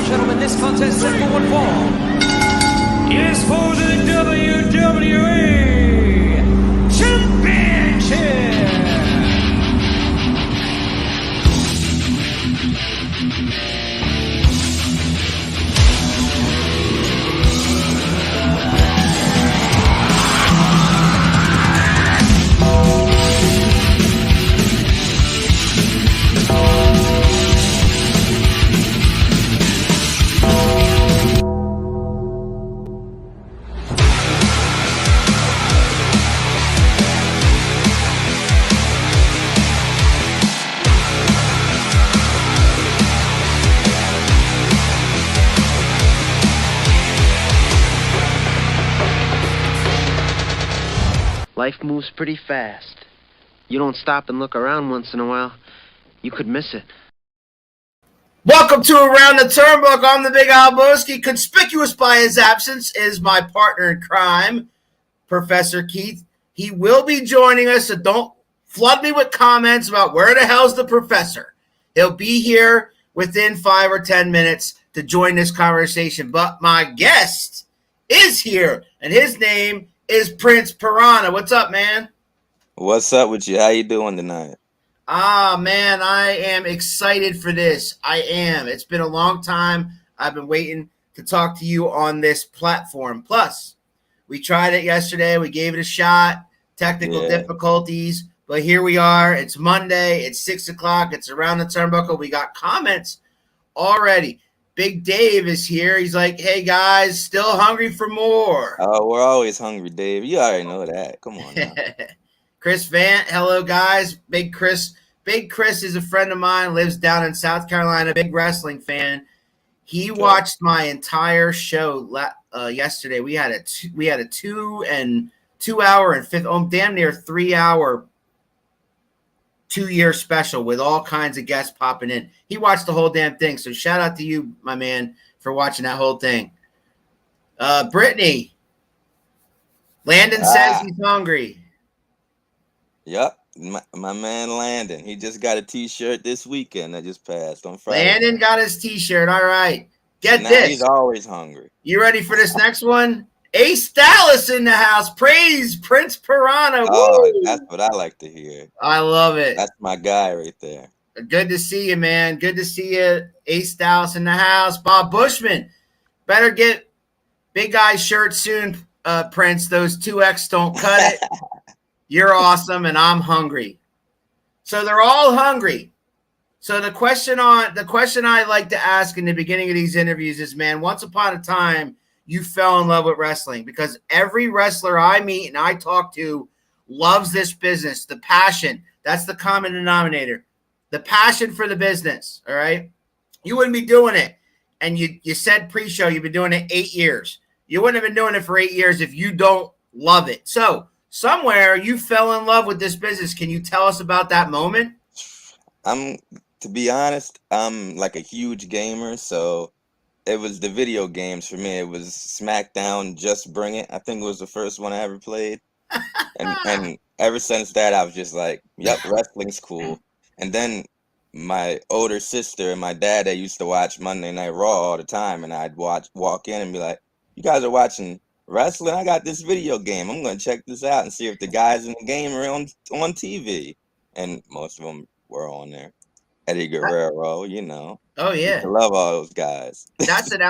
gentlemen, this contest set for one fall is for the WWE Championship. Life moves pretty fast. You don't stop and look around once in a while, you could miss it. Welcome to Around the Turnbuckle. I'm the Big Alboski. Conspicuous by his absence is my partner in crime, Professor Keith. He will be joining us, so don't flood me with comments about where the hell's the professor. He'll be here within 5 or 10 minutes to join this conversation. But my guest is here, and his name is Prince Piranha. What's up, man? What's up with you? How you doing tonight? Man, I am excited for this. I am. It's been a long time. I've been waiting to talk to you on this platform. Plus, we tried it yesterday. We gave it a shot. Technical difficulties. But here we are. It's Monday. It's 6 o'clock. It's Around the Turnbuckle. We got comments already. Big Dave is here. He's like, hey, guys, still hungry for more. Oh, we're always hungry, Dave. You already know that. Come on now. Chris Vant, hello, guys. Big Chris is a friend of mine, lives down in South Carolina, big wrestling fan. He watched my entire show yesterday. We had a 2 hour and damn near 3 hour 2-year special with all kinds of guests popping in. He watched the whole damn thing. So shout out to you, my man, for watching that whole thing. Brittany, Landon says he's hungry. Yep, my man Landon. He just got a T-shirt this weekend that just passed on Friday. Landon got his T-shirt. All right. Get now this. He's always hungry. You ready for this next one? Ace Dallas in the house. Praise Prince Piranha. Oh, Woo! that's what I like to hear. I love it. That's my guy right there. Good to see you, man. Good to see you. Ace Dallas in the house. Bob Bushman. Better get Big Guy's shirt soon, Prince. Those 2X don't cut it. You're awesome, and I'm hungry. So they're all hungry. So the question I like to ask in the beginning of these interviews is, man, once upon a time, you fell in love with wrestling, because every wrestler I meet and I talk to loves this business. The passion, that's the common denominator. The passion for the business, all right? You wouldn't be doing it. And you said pre-show you've been doing it 8 years. You wouldn't have been doing it for 8 years if you don't love it. So somewhere you fell in love with this business. Can you tell us about that moment? To be honest, I'm like a huge gamer, so it was the video games for me. It was SmackDown, Just Bring It. I think it was the first one I ever played. and ever since that, I was just like, yep, wrestling's cool. And then my older sister and my dad, they used to watch Monday Night Raw all the time, and I'd walk in and be like, you guys are watching wrestling? I got this video game. I'm going to check this out and see if the guys in the game are on TV. And most of them were on there. Eddie Guerrero, you know. Oh yeah, I love all those guys. That's an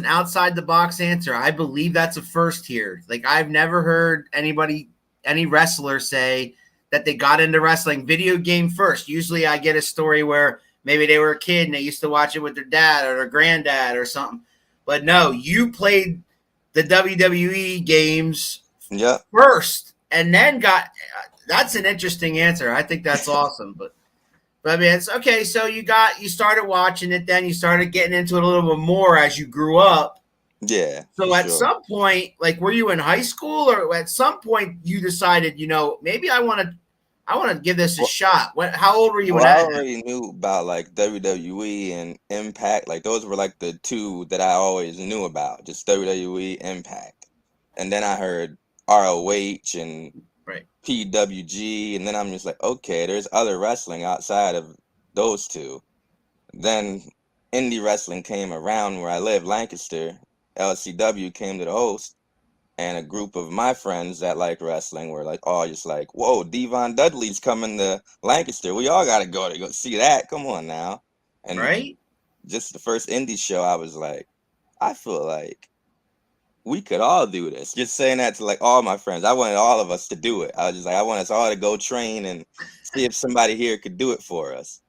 outside the box answer. I believe that's a first here. Like, I've never heard any wrestler say that they got into wrestling video game first. Usually, I get a story where maybe they were a kid and they used to watch it with their dad or their granddad or something. But no, you played the WWE games first, and then got. That's an interesting answer. I think that's awesome, but I mean, it's okay. So you started watching it, then you started getting into it a little bit more as you grew up. Yeah. So at some point, like, were you in high school, or at some point you decided, maybe I want to give this a shot? How old were you when I that already knew about like WWE and Impact. Like, those were like the two that I always knew about, just WWE, Impact. And then I heard ROH and PWG, and then I'm just like, okay, there's other wrestling outside of those two. Then indie wrestling came around where I live, Lancaster, LCW came to the host, and a group of my friends that like wrestling were like, all just like, whoa, Devon Dudley's coming to Lancaster. We all got to go see that. Come on now. And Right? just the first indie show, I was like, I feel like we could all do this. Just saying that to like all my friends. I wanted all of us to do it. I was just like, I want us all to go train and see if somebody here could do it for us.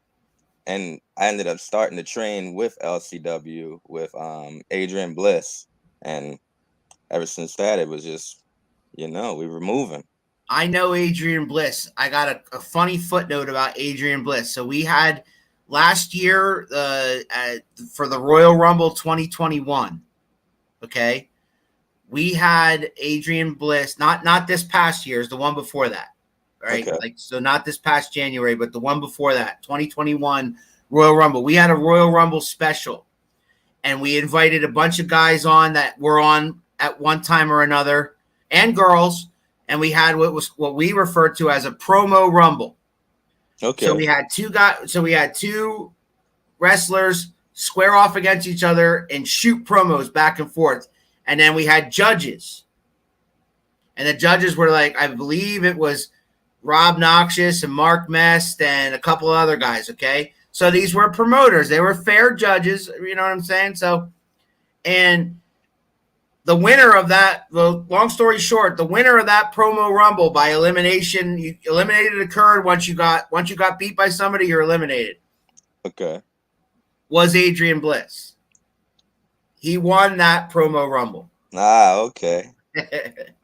And I ended up starting to train with LCW with Adrian Bliss. And ever since that, it was just, we were moving. I know Adrian Bliss. I got a funny footnote about Adrian Bliss. So we had last year for the Royal Rumble 2021. Okay. We had Adrian Bliss, not this past year, it's the one before that. Right. Okay. Like, so not this past January, but the one before that, 2021 Royal Rumble. We had a Royal Rumble special, and we invited a bunch of guys on that were on at one time or another, and girls. And we had what we referred to as a promo rumble. Okay. So we had two wrestlers square off against each other and shoot promos back and forth. And then we had judges. And the judges were like, I believe it was Rob Noxious and Mark Mest and a couple of other guys, okay? So these were promoters. They were fair judges, you know what I'm saying? So, and the winner of that, well, long story short, the winner of that promo rumble by elimination, occurred once you got beat by somebody, you're eliminated. Okay. Was Adrian Bliss. He won that promo rumble. Ah, okay.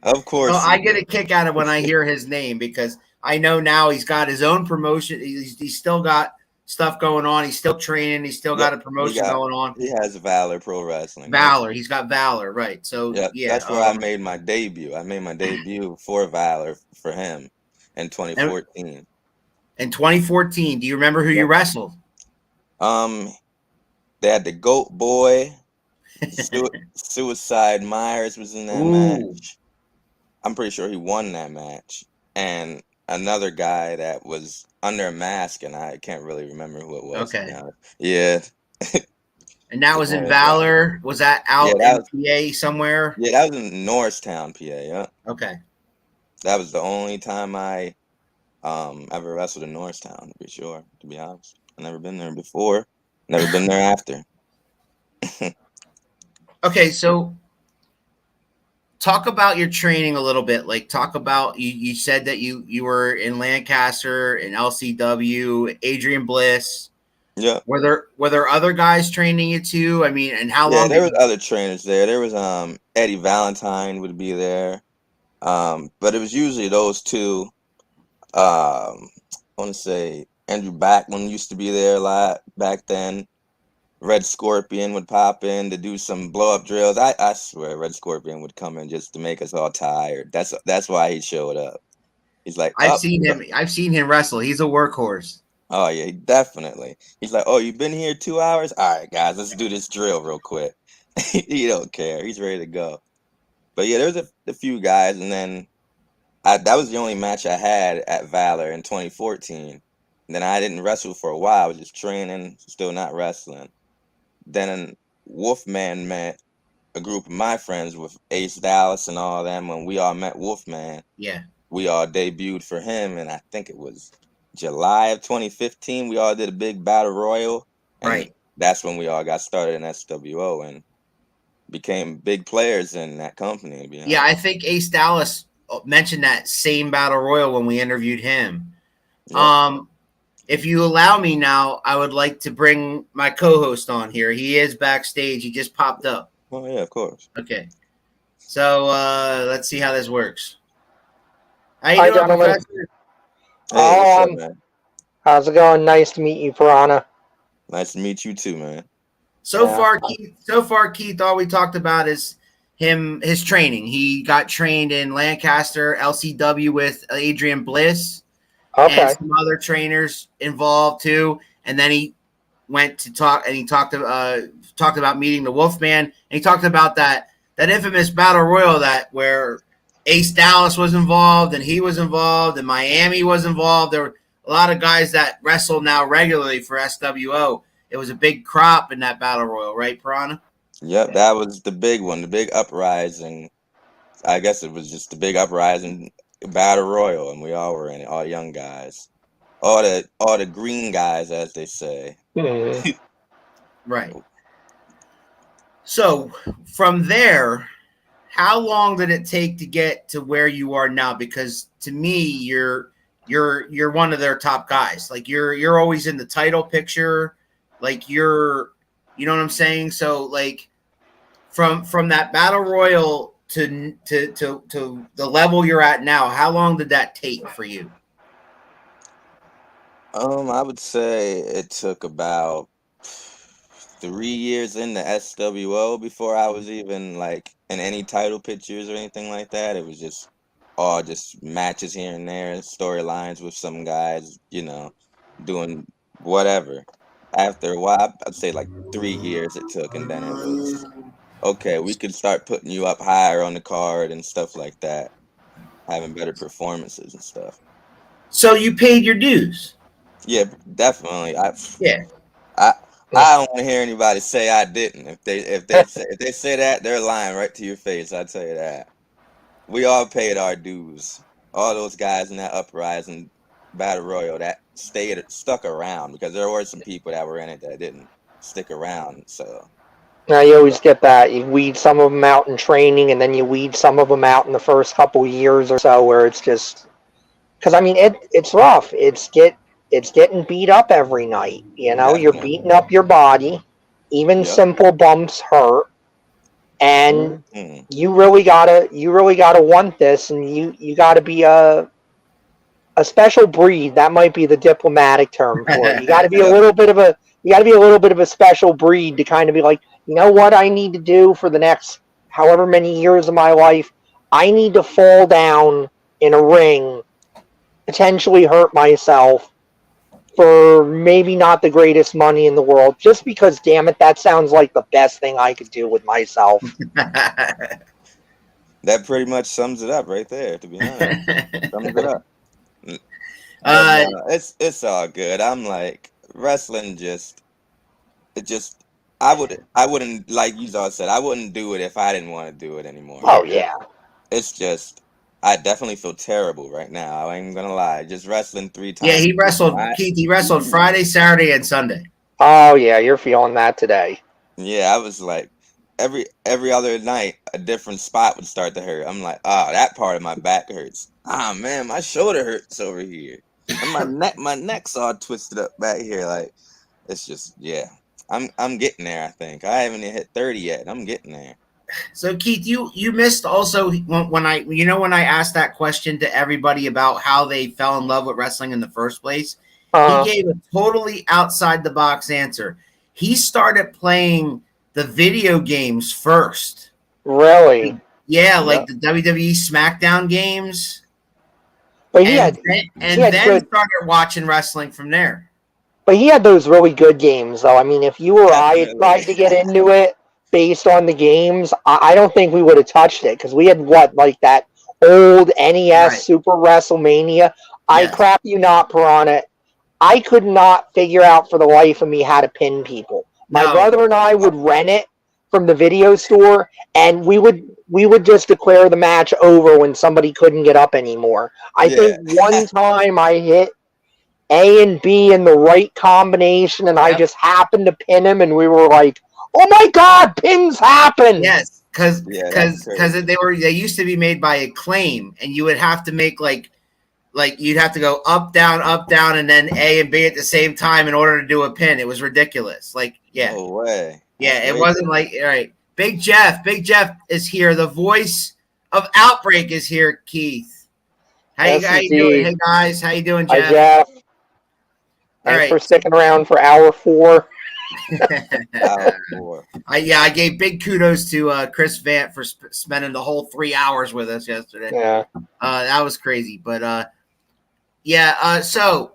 Of course. So I get a kick out of when I hear his name because I know now he's got his own promotion. He's still got stuff going on. He's still training. He's still got a promotion going on. He has Valor Pro Wrestling. Valor. He's got Valor, right. So, yeah. That's where I made my debut. I made my debut for Valor for him in 2014. In 2014, do you remember who you wrestled? They had the Goat Boy. Suicide Myers was in that match. I'm pretty sure he won that match. And another guy that was under a mask, and I can't really remember who it was. Okay. Yeah. And that was in Valor. Was that out in PA somewhere? Yeah, that was in Norristown, PA. Yeah. Okay. That was the only time I ever wrestled in Norristown, to be sure, to be honest. I've never been there before. Never been there after. Okay, so talk about your training a little bit. Like, talk about you said that you were in Lancaster, in LCW, Adrian Bliss. Yeah. Were there other guys training you too? I mean, and how long? Yeah, there was other trainers there. There was Eddie Valentine would be there, but it was usually those two. I want to say Andrew Backman used to be there a lot back then. Red Scorpion would pop in to do some blow up drills. I swear Red Scorpion would come in just to make us all tired. That's why he showed up. He's like, I've seen him wrestle. He's a workhorse. Oh yeah, definitely. He's like, oh, you've been here 2 hours? All right, guys, let's do this drill real quick. He don't care. He's ready to go. But yeah, there's a few guys, and then that was the only match I had at Valor in 2014. And then I didn't wrestle for a while. I was just training, still not wrestling. Then Wolfman met a group of my friends with Ace Dallas and all them. When we all met Wolfman, yeah, we all debuted for him, and I think it was July of 2015. We all did a big battle royal, and right. That's when we all got started in SWO and became big players in that company. Yeah, I think Ace Dallas mentioned that same battle royal when we interviewed him. Yeah. If you allow me now, I would like to bring my co-host on here. He is backstage. He just popped up. Oh, yeah, of course. Okay. So let's see how this works. How you doing, Professor? Hey, what's up, man? How's it going? Nice to meet you, Piranha. Nice to meet you too, man. So far, Keith, all we talked about is his training. He got trained in Lancaster, LCW with Adrian Bliss. Okay. And some other trainers involved too. And then he went to talk, and he talked about meeting the Wolfman. And he talked about that infamous battle royal where Ace Dallas was involved, and he was involved, and Miami was involved. There were a lot of guys that wrestle now regularly for SWO. it was a big crop in that battle royal, right, Piranha? Yep, that was the big one, the big uprising. I guess it was just the big uprising battle royal, and we all were in it, all young guys, all the green guys, as they say. Right. So from there, how long did it take to get to where you are now? Because to me, you're one of their top guys. Like you're always in the title picture. Like you know what I'm saying? So like from that battle royal to the level you're at now, how long did that take for you? I would say it took about 3 years in the SWO before I was even like in any title pictures or anything like that. It was just all just matches here and there, storylines with some guys, doing whatever. After a while, I'd say like 3 years it took, and then it was okay. We could start putting you up higher on the card and stuff like that, having better performances and stuff. So you paid your dues. Yeah, definitely. Yeah. I I don't want to hear anybody say I didn't. If they say that, they're lying right to your face. I tell you that. We all paid our dues. All those guys in that uprising battle royal that stuck around, because there were some people that were in it that didn't stick around. So Now you always get that. You weed some of them out in training, and then you weed some of them out in the first couple of years or so, where it's just because I mean it's rough. It's getting beat up every night. You know, you're definitely, beating up your body. Even yep. simple bumps hurt, and Mhm. you really gotta want this, and you gotta be a special breed. That might be the diplomatic term for it. You got to be a Yep. little bit of a special breed to kind of be like, you know what I need to do for the next however many years of my life. I need to fall down in a ring, potentially hurt myself for maybe not the greatest money in the world, just because, damn it, that sounds like the best thing I could do with myself. That pretty much sums it up right there. To be honest, sums it up. But uh, no, it's all good. I'm like, wrestling it just I wouldn't, like you all said, I wouldn't do it if I didn't want to do it anymore. Oh yeah, It's just I definitely feel terrible right now. I ain't gonna lie. Just wrestling three yeah, times he a week. wrestled Keith. He wrestled Friday, Saturday, and Sunday. oh yeah, you're feeling that today. Yeah, I was like every other night a different spot would start to hurt. I'm like, oh, that part of my back hurts. Ah man, my shoulder hurts over here. And my neck's all twisted up back here. Like, it's just, yeah. I'm getting there, I think. I haven't hit 30 yet. I'm getting there. So Keith, you missed also when I asked that question to everybody about how they fell in love with wrestling in the first place. He Uh, gave a totally outside the box answer. He started playing the video games first. really. Yeah, like Yep. the WWE SmackDown games, But and then, he had good. started watching wrestling from there. But he had those really good games, though. I mean, if you or I had Definitely. tried to get into it based on the games, I don't think we would have touched it because we had like that old NES Right. Super WrestleMania. I Yes. crap you not, Piranha. I could not figure out for the life of me how to pin people. My No. brother and I would rent it from the video store, and we would just declare the match over when somebody couldn't get up anymore. I Yeah. think one time I hit A and B in the right combination, and I Yep. just happened to pin him, and we were like, "Oh my God, pins happen!" Yes, because Yeah, that's crazy. they used to be made by Acclaim, and you would have to make like you'd have to go up, down, and then A and B at the same time in order to do a pin. It was ridiculous. Like, yeah, No way. yeah, That's it way wasn't too like all right. Big Jeff is here. The voice of Outbreak is here. Keith, how Yes, you doing? indeed. Hey guys, how you doing, Hi, Jeff? Jeff. All Thanks right. for sticking around for hour 4. out for. I gave big kudos to Chris Vant for spending the whole 3 hours with us yesterday. Yeah. That was crazy, but yeah. So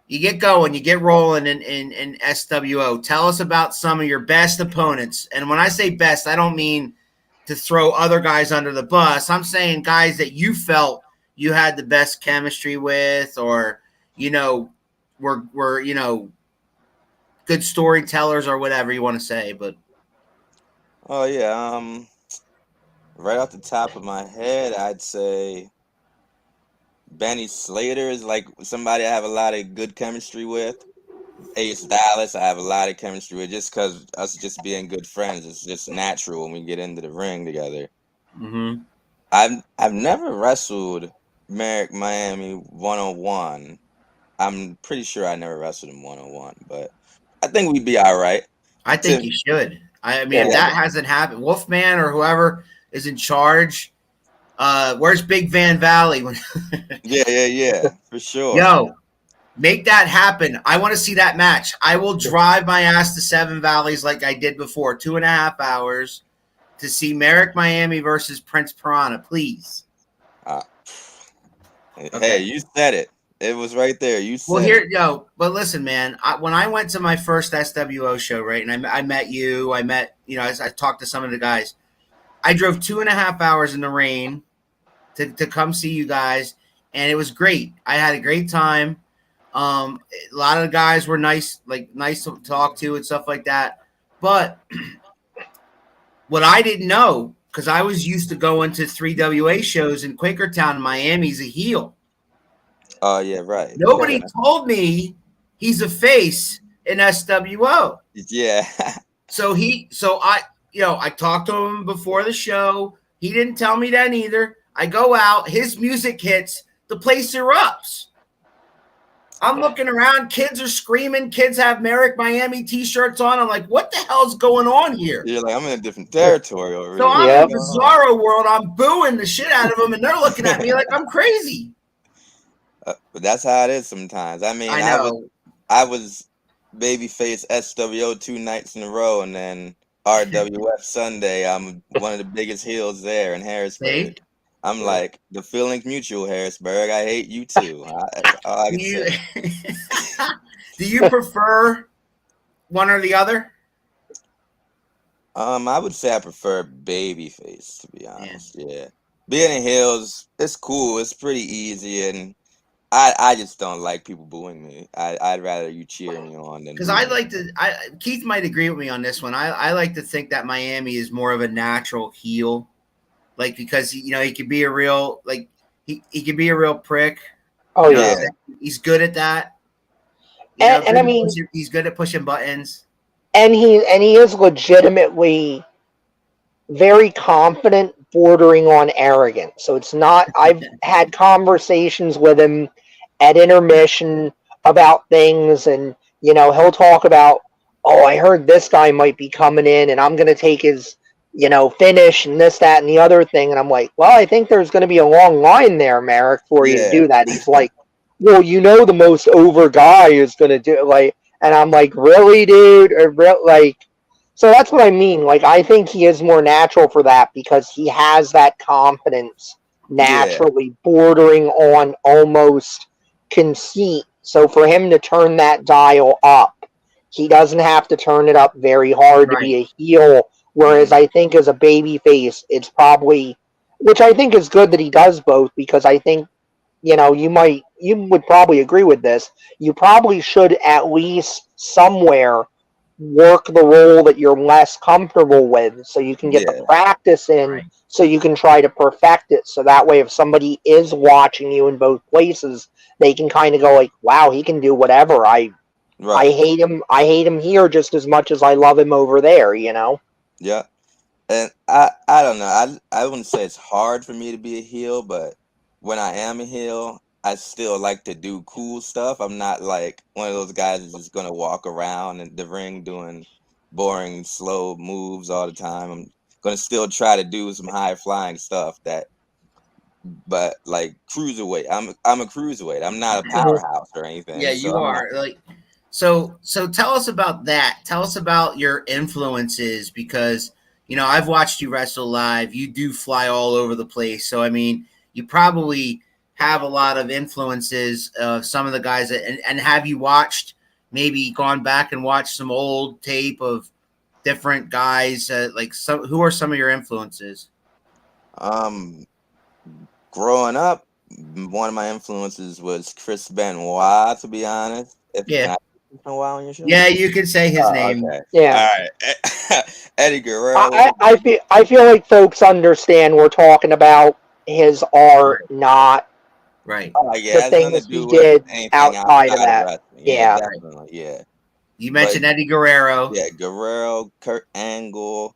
you get going, you get rolling in SWO. Tell us about some of your best opponents. And when I say best, I don't mean to throw other guys under the bus. I'm saying guys that you felt you had the best chemistry with, or were good storytellers or whatever you want to say. But Oh yeah. Right off the top of my head, I'd say Benny Slater is like somebody I have a lot of good chemistry with. Ace Dallas, I have a lot of chemistry with, just because us just being good friends. It's just natural when we get into the ring together. mm-hmm. I've never wrestled Merrick Miami 101. I'm pretty sure I never wrestled him 101, but I think we'd be all right. I think To you should. I mean, if Yeah. that hasn't happened, Wolfman or whoever is in charge, where's Big Van Valley? yeah, for sure. Yo, make that happen. I want to see that match. I will drive my ass to Seven Valleys like I did before, 2.5 hours to see Merrick Miami versus Prince Piranha, please. Uh, Hey, Okay. you said it. It was right there. You Well, said here, it. but listen, man. When I went to my first SWO show, right, and I met you, I met, I talked to some of the guys. I drove 2.5 hours in the rain to come see you guys, and it was great. I had a great time. A lot of the guys were nice, nice to talk to and stuff like that. But what I didn't know, because I was used to going to 3WA shows in Quakertown, Miami's a heel. Oh yeah, right. Nobody Okay. told me he's a face in SWO. Yeah. So I talked to him before the show. He didn't tell me that either. I go out, his music hits, the place erupts. I'm looking around, kids are screaming, kids have Merrick Miami t-shirts on. I'm like, what the hell's going on here? You're like, I'm in a different territory over So here. I'm Yep. in Bizarro world. I'm booing the shit out of them, and they're looking at me like I'm crazy. But that's how it is sometimes. I mean, I know. I was babyface SWO 2 nights in a row, and then RWF Sunday. I'm one of the biggest heels there in Harrisburg. See? I'm like, the feeling's mutual, Harrisburg. I hate you too. That's all I Do can you, say. do you prefer one or the other? I would say I prefer babyface, to be honest. Yeah. Being in heels, it's cool. It's pretty easy, and I just don't like people booing me. I'd rather you cheer me on than Because boo I me. like to. Keith might agree with me on this one. I like to think that Miami is more of a natural heel, like because he could be a real he could be a real prick. Oh You know what yeah. I'm saying? He's good at that. And I mean, he's good at pushing buttons. and he is legitimately very confident, bordering on arrogant. So it's not. I've had conversations with him at intermission about things, and he'll talk about, oh, I heard this guy might be coming in, and I'm going to take his finish and this, that, and the other thing. And I'm like, well, I think there's going to be a long line there, Merrick, for you to Yeah. do that. He's like, well, the most over guy is going to do it, like, and I'm like, really, dude, or like. So that's what I mean. Like, I think he is more natural for that because he has that confidence Yeah. naturally, bordering on almost conceit. So for him to turn that dial up, he doesn't have to turn it up very hard to Right. be a heel. Whereas I think as a baby face, it's probably, which I think is good that he does both, because I think, you would probably agree with this. You probably should at least somewhere work the role that you're less comfortable with so you can get the Yeah. practice in, Right. so you can try to perfect it, so that way if somebody is watching you in both places, they can kind of go like, wow, he can do whatever. I Right. hate him here just as much as I love him over there. Yeah. And I don't know. I wouldn't say it's hard for me to be a heel, but when I am a heel, I still like to do cool stuff. I'm not like one of those guys who's just gonna walk around in the ring doing boring, slow moves all the time. I'm gonna still try to do some high flying stuff but like cruiserweight. I'm a cruiserweight. I'm not a powerhouse or Yeah, anything. So you I'm not. are so tell us about that. Tell us about your influences because I've watched you wrestle live. You do fly all over the place. So I mean, you probably have a lot of influences of some of the guys and have you watched maybe gone back and watched some old tape of different guys who are some of your influences? Um, Growing up, one of my influences was Chris Benoit. To be honest, if Yeah. a while on your show? Yeah, you can say his name. Okay. Yeah. All right. Eddie Guerrero was I feel like folks understand we're talking about his art, Right. not Right. oh yeah, the it has nothing to things he do with did anything outside of outside of that. wrestling. Yeah, Yeah. definitely. Yeah. You But mentioned Eddie Guerrero. yeah, Guerrero, Kurt Angle.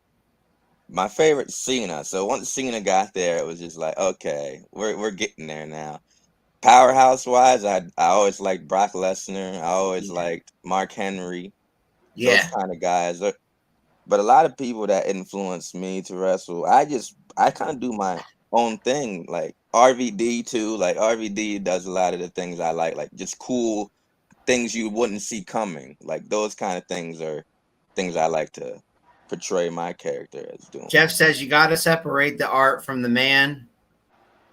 My favorite Cena. So once Cena got there, it was just like, okay, we're getting there now. Powerhouse wise, I always liked Brock Lesnar. I always Yeah. liked Mark Henry. Those Yeah. kind of guys. But a lot of people that influenced me to wrestle, I kind of do my own thing. Like RVD too. Like RVD does a lot of the things I like just cool things you wouldn't see coming. Like those kind of things are things I like to portray my character as doing. Jeff says you got to separate the art from the man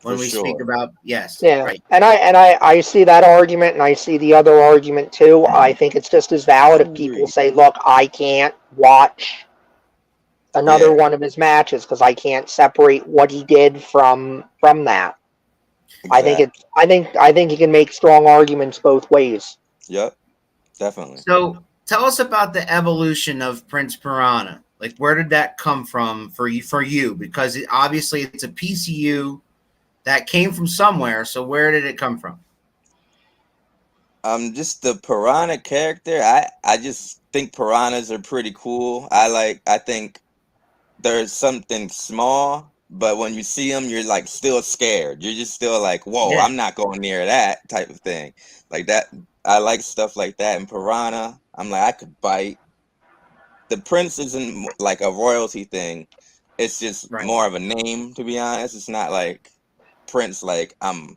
For when we speak sure. about yes, Yeah. right. And I see that argument and I see the other argument too. I think it's just as valid if people Agreed. say, look, I can't watch another Yeah, one of his matches because I can't separate what he did from that. exactly. I think you can make strong arguments both ways. Yep, definitely. So tell us about the evolution of Prince Piranha. Like, where did that come from for you? For you, because obviously it's a piece of you that came from somewhere. So where did it come from? Just the piranha character. I just think piranhas are pretty cool. I think there's something small, but when you see them, you're like still scared. You're just still like, whoa, Yeah, I'm not going near that type of thing. Like that. I like stuff like that. And piranha, I'm like, I could bite. The prince isn't like a royalty thing. It's just right. more of a name, to be honest. It's not like prince, like I'm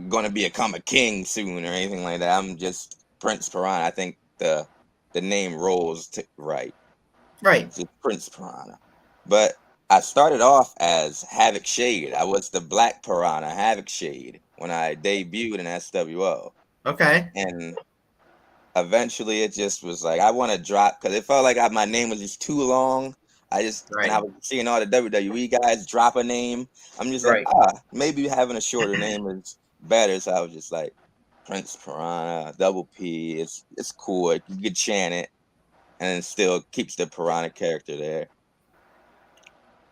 gonna become a king soon or anything like that. I'm just Prince Piranha. I think the name rolls right. Right. Just Prince Piranha. But I started off as Havoc Shade. I was the Black Piranha, Havoc Shade, when I debuted in SWO. Okay. And eventually it just was like I want to drop because it felt like my name was just too long. And I Right. was seeing all the WWE guys drop a name. I'm just like, Right. maybe having a shorter name is better. So I was just like Prince Piranha, Double P. It's cool. You could chant it, and it still keeps the Piranha character there.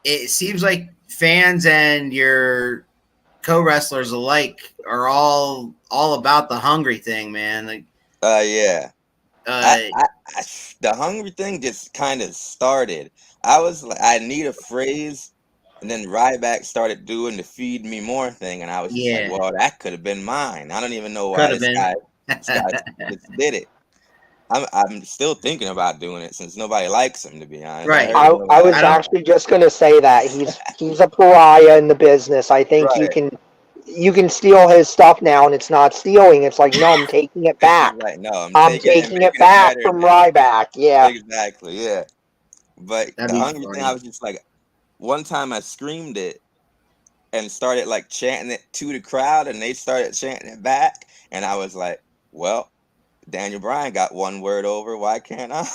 It seems like fans and your co-wrestlers alike are all about the hungry thing, man. Like, Yeah. uh, I the hungry thing just kind of started. I was like, I need a phrase, and then Ryback started doing the feed me more thing, and I was just like, yeah, well, that could have been mine. I don't even know why could have been. this guy just did it. I'm still thinking about doing it since nobody likes him. To be honest, I Right. heard I nobody. I was don't. actually just going to say that he's a pariah in the business. I think Right, you can steal his stuff now, and it's not stealing. It's like, no, I'm taking it back. right. No, I'm I'm taking it and taking it making it back better from now. Ryback. Yeah. Exactly, yeah. But That'd the be hungry thing, I funny. was just like, one time I screamed it and started like chanting it to the crowd, and they started chanting it back, and I was like, well, Daniel Bryan got one word over, why can't I?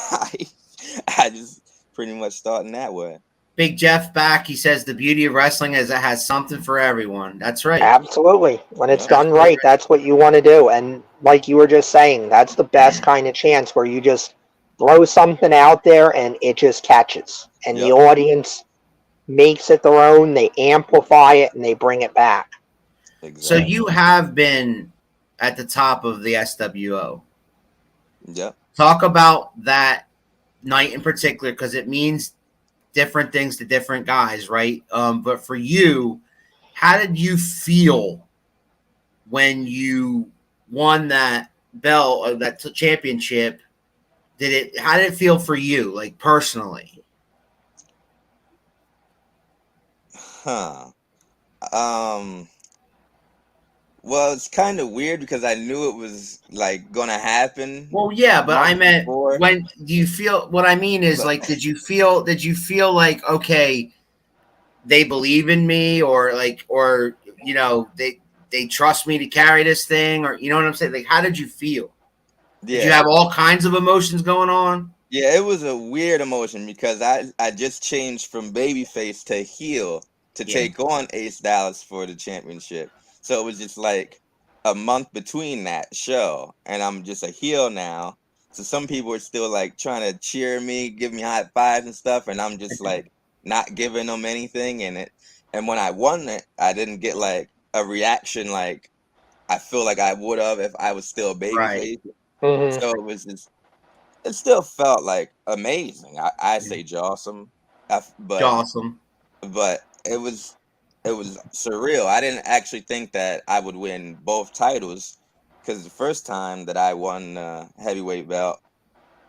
I just pretty much thought in that way. Big Jeff back. He says the beauty of wrestling is it has something for everyone. That's right. Absolutely. When it's Yep. done right, that's what you want to do. And like you were just saying, that's the best kind of chance where you just throw something out there and it just catches. And the Yep. audience makes it their own, they amplify it, and they bring it back. So Exactly. you have been at the top of the SWO. Yep. Talk about that night in particular because it means different things to different guys, right? But for you, how did you feel when you won that belt or that championship? How did it feel for you, like personally? Huh. Um. Well, it's kind of weird because I knew it was like gonna happen Well, yeah, but I months meant before, when do you feel what I mean is but like did you feel like okay, they believe in me or like or they trust me to carry this thing or you know what I'm saying? Like how did you feel? Did you yeah, have all kinds of emotions going on? yeah, it was a weird emotion because I just changed from babyface to heel to Yeah. take on Ace Dallas for the championship. So it was just like a month between that show, and I'm just a heel now. So some people are still like trying to cheer me, give me high fives and stuff, and I'm just like not giving them anything. And when I won it, I didn't get like a reaction like I feel like I would have if I was still Right. babyface. Hmm. So it was just, it still felt like amazing. I say jawsome, but Awesome. it was surreal. I didn't actually think that I would win both titles because the first time that I won heavyweight belt,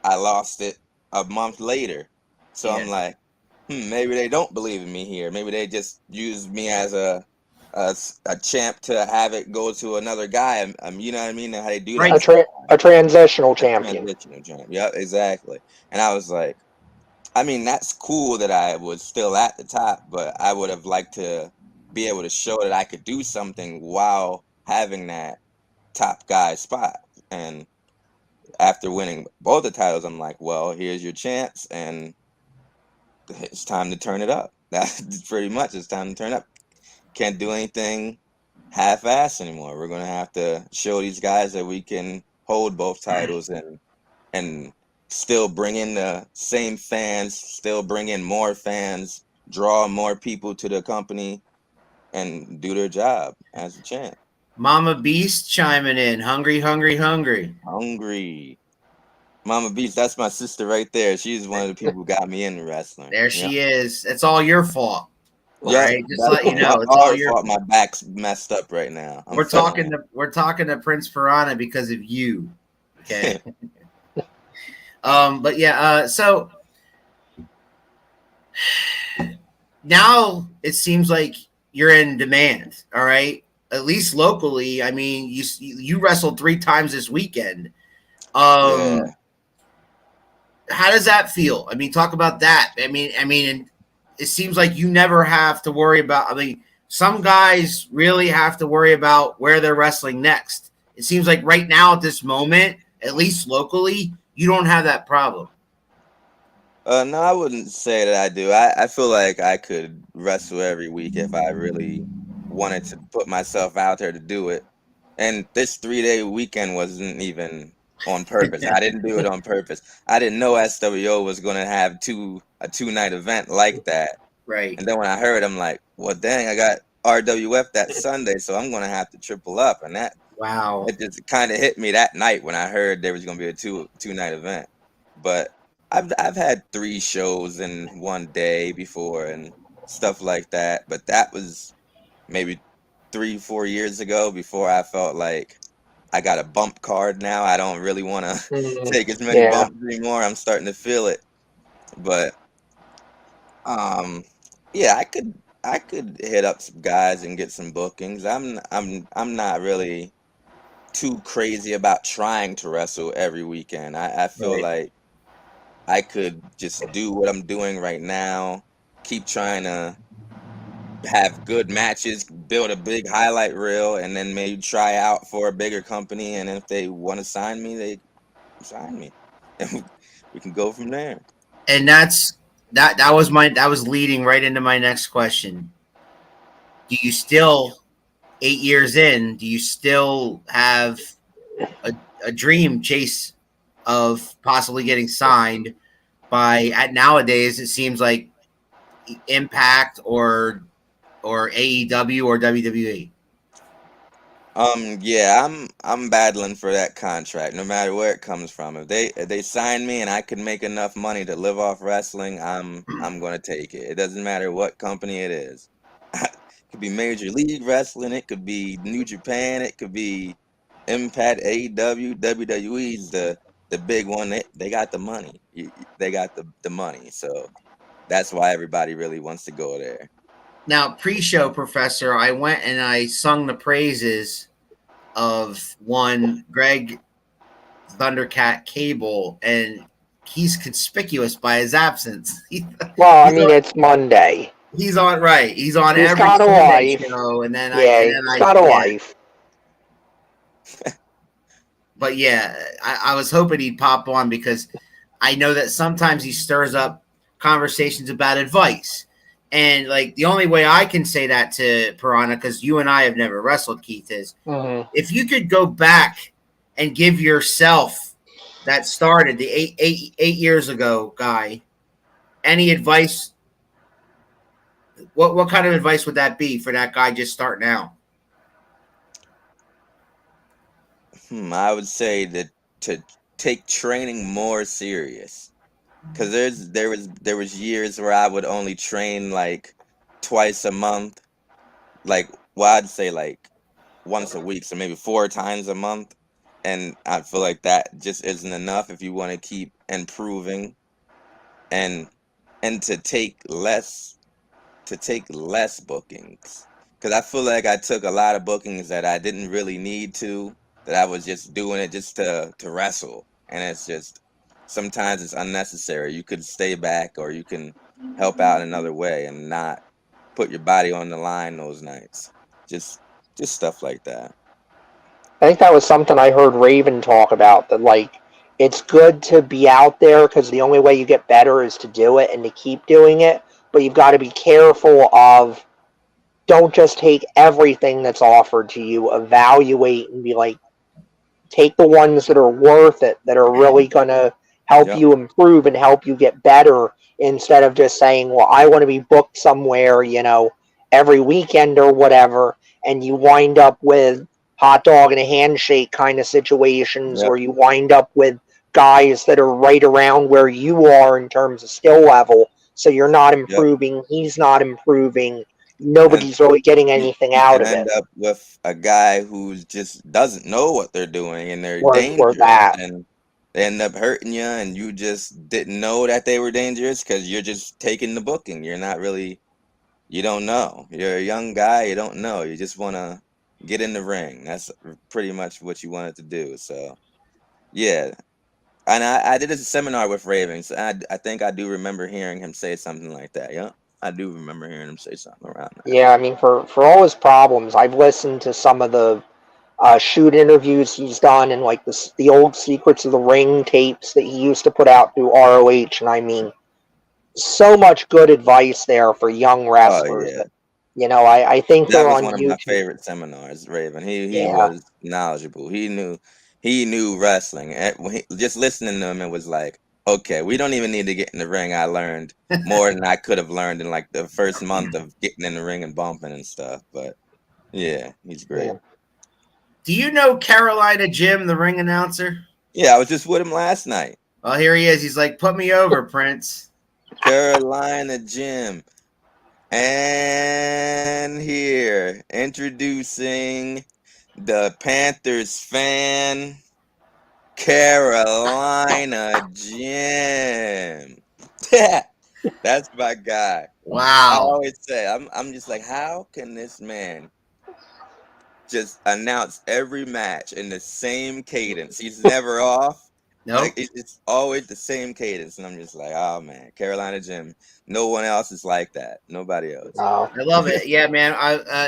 I lost it a month later. So Yeah. I'm like, maybe they don't believe in me here. Maybe they just use me as a champ to have it go to another guy. You know what I mean? How they do that Right. A transitional champion. transitional champ. Yep, exactly. And I was like, I mean, that's cool that I was still at the top, but I would have liked to be able to show that I could do something while having that top guy spot. And after winning both the titles, I'm like, well, here's your chance, and it's time to turn it up. That's pretty much, it's time to turn up. Can't do anything half-ass anymore. We're gonna have to show these guys that we can hold both titles and still bring in the same fans, still bring in more fans, draw more people to the company, and do their job as a champ. Mama Beast chiming in. Hungry, hungry, hungry. Hungry. Mama Beast, that's my sister right there. She's one of the people who got me into wrestling. There Yeah. she is. It's all your fault. All Yeah, right. Just that's let you know. It's all all her your fault. My fault. back's messed up right now. I'm We're feeling talking to Prince Piranha because of you. Okay. it. But yeah, so now it seems like you're in demand. All right. At least locally. I mean, you wrestled 3 times this weekend. Yeah. How does that feel? I mean, talk about that. I mean, and it seems like you never have to worry about. I mean, some guys really have to worry about where they're wrestling next. It seems like right now at this moment, at least locally, you don't have that problem. No, I wouldn't say that I do. I feel like I could wrestle every week if I really wanted to put myself out there to do it. And this 3-day weekend wasn't even on purpose. I didn't do it on purpose. I didn't know SWO was going to have a 2-night event like that. Right. And then when I heard, I'm like, well, dang, I got RWF that Sunday, so I'm going to have to triple up. And that Wow. it just kind of hit me that night when I heard there was going to be a two-night event. But I've had 3 shows in one day before and stuff like that. But that was maybe 3-4 years ago before I felt like I got a bump card now. I don't really want to take as many Yeah. bumps anymore. I'm starting to feel it. But yeah, I could hit up some guys and get some bookings. I'm not really too crazy about trying to wrestle every weekend. I feel Right. like I could just do what I'm doing right now, keep trying to have good matches, build a big highlight reel, and then maybe try out for a bigger company. And if they want to sign me, they sign me, and we can go from there. And that was leading right into my next question. Do you still 8 years in, do you still have a dream chase of possibly getting signed by at nowadays it seems like Impact or AEW or WWE? Yeah, I'm battling for that contract, no matter where it comes from. If they sign me and I can make enough money to live off wrestling, I'm gonna take it. It doesn't matter what company it is. It could be Major League Wrestling, it could be New Japan, it could be Impact, AEW, WWE's the big one. They got the money. They got the money, so that's why everybody really wants to go there. Now, pre-show, Professor, I went and I sung the praises of one Greg Thundercat Cable, and he's conspicuous by his absence. Well, I mean, it's Monday. He's on right. He's on He's every got a Sunday wife. show, and then He's got a wife. But yeah, I was hoping he'd pop on because I know that sometimes he stirs up conversations about advice. And like the only way I can say that to Piranha, because you and I have never wrestled, Keith, is if you could go back and give yourself that started the eight years ago guy. Any advice? What kind of advice would that be for that guy just starting out? I would say that to take training more serious, because there was years where I would only train like twice a month, like well I'd say like once a week, so maybe 4 times a month, and I feel like that just isn't enough if you want to keep improving, and and to take less bookings, because I feel like I took a lot of bookings that I didn't really need to, that I was just doing it just to wrestle, and it's just sometimes it's unnecessary. You could stay back, or you can help out another way and not put your body on the line those nights. Just just stuff like that. I think that was something I heard Raven talk about, that like it's good to be out there because the only way you get better is to do it and to keep doing it, but you've got to be careful of, don't just take everything that's offered to you, evaluate and be like, take the ones that are worth it, that are really going to help Yep. you improve and help you get better, instead of just saying, well, I want to be booked somewhere, every weekend or whatever, and you wind up with hot dog and a handshake kind of situations, Yep. where you wind up with guys that are right around where you are in terms of skill level, so you're not Yep. improving, he's not improving, And nobody's really getting you anything you out can of end it, up with a guy who just doesn't know what they're doing, and they're or dangerous, that. and they end up hurting you, and you just didn't know that they were dangerous because you're just taking the booking. You're not really, you don't know. You're a young guy, you don't know. You just want to get in the ring. That's pretty much what you wanted to do. So, yeah. And I did a seminar with Ravens. I think I do remember hearing him say something like that. Yeah. I do remember hearing him say something around that. Yeah, I mean, for all his problems, I've listened to some of the shoot interviews he's done, and like the old Secrets of the Ring tapes that he used to put out through ROH, and I mean, so much good advice there for young Oh, wrestlers yeah. that, I think That they're was on one of my YouTube. favorite seminars, Raven. He Yeah, was knowledgeable. He knew wrestling. Just listening to him, it was like, okay, we don't even need to get in the ring. I learned more than I could have learned in like the first month of getting in the ring and bumping and stuff. But yeah, he's great. yeah. Do you know Carolina Jim, the ring announcer? Yeah, I was just with him last night. Well, here he is. He's like, put me over, Prince. Carolina Jim. And here, introducing the Panthers fan, Carolina Jim. That's my guy. I Wow. always say, I'm just like, how can this man just announce every match in the same cadence? He's never off. Like Nope. it's always the same cadence, and I'm just like, oh man, Carolina Jim. No one else is like that. Nobody else. No. I love it. Yeah, man.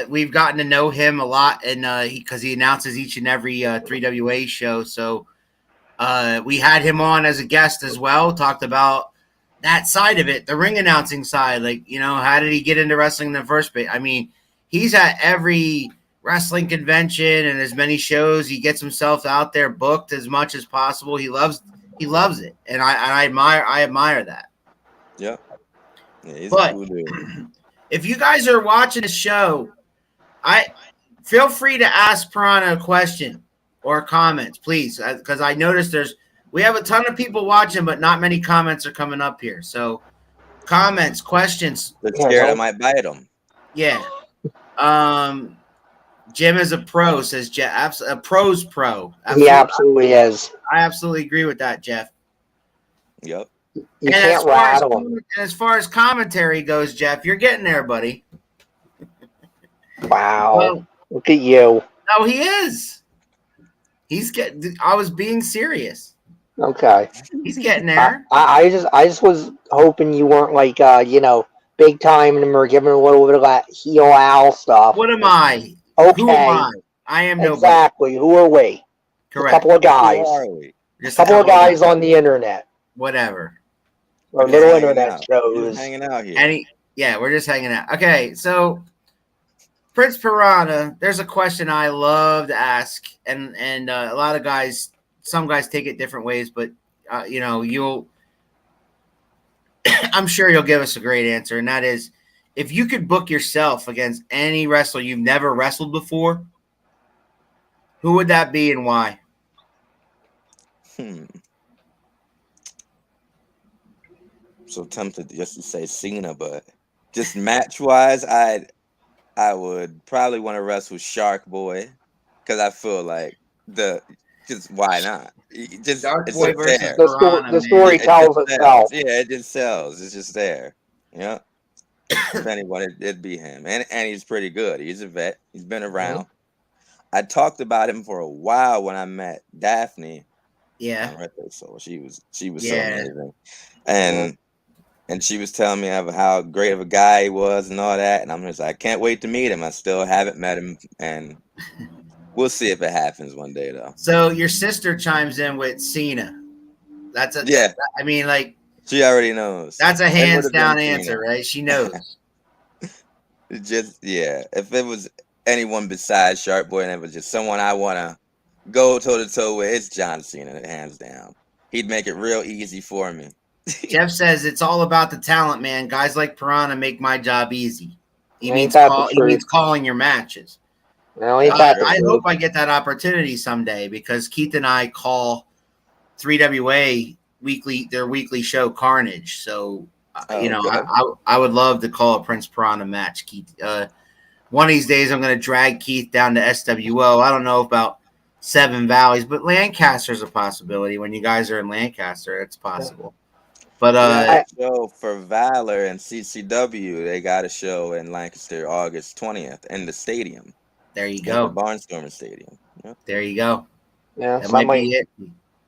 We've gotten to know him a lot, and because he announces each and every 3WA show. So we had him on as a guest as well. Talked about that side of it, the ring announcing side. Like, how did he get into wrestling in the first place? I mean, he's at every wrestling convention and as many shows. He gets himself out there, booked as much as possible. He loves it, and I admire that. Yep. Yeah, he's a But cool dude. if you guys are watching the show, I feel free to ask Piranha a question or comments, please, because I noticed we have a ton of people watching, but not many comments are coming up here. So comments, questions, They're Yeah, scared I no. might bite him. yeah. Jim is a pro, says Jeff. A pro's pro. He Absolutely, absolutely is. I absolutely agree with that, Jeff. Yep. You And can't rattle him. as far as commentary goes, Jeff, you're getting there, buddy. Wow. Well, Look at you. no, he is. I was being serious. Okay. He's getting there. I just was hoping you weren't like big time him or giving a little bit of that heel Al stuff. What am I? Okay. Who am I? I am nobody. Exactly. Who are we? A Correct. couple of guys. Who are we? Just A couple of guys on the internet whatever. or Just little hanging internet out. shows. Just hanging out here. We're just hanging out. Okay, so Prince Piranha, there's a question I love to ask, and a lot of guys some guys take it different ways, but you know, you'll. I'm sure you'll give us a great answer, and that is, if you could book yourself against any wrestler you've never wrestled before, who would that be and why? So tempted just to say Cena, but just match wise, I would probably want to wrestle Shark Boy because I feel like just why not? Shark It's Boy just versus there. Piranha, The man. story It tells just itself. sells. Yeah, it just sells. It's just there. Yeah. If anyone, it'd be him, and he's pretty good. He's a vet. He's been around. I talked about him for a while when I met Daphne. Yeah, On Record Soul. She was so Yeah. amazing, and she was telling me of how great of a guy he was and all that. And I'm just like, I can't wait to meet him. I still haven't met him, and we'll see if it happens one day though. So your sister chimes in with Cena. That's a Yeah. I mean, like, She already knows. that's a It hands would've been down Cena. answer, right? She knows. Just if it was anyone besides Shark Boy and it was just someone I want to go toe to toe with, it's John Cena, hands down. He'd make it real easy for me. Jeff says it's all about the talent, man. Guys like Piranha make my job easy. He Ain't means that the truth? calling your matches. No, ain't that the I truth? hope I get that opportunity someday because Keith and I call 3WA their weekly show Carnage. So you know, Okay. I would love to call a Prince Piranha match, Keith. One of these days, I'm going to drag Keith down to SWO. I don't know about Seven Valleys, but Lancaster's a possibility. When you guys are in Lancaster, it's possible. But show for Valor and CCW, they got a show in Lancaster August 20th in the stadium. there you The go. Barnstormer Stadium. Yep. There you go. Yeah, That so I might be it.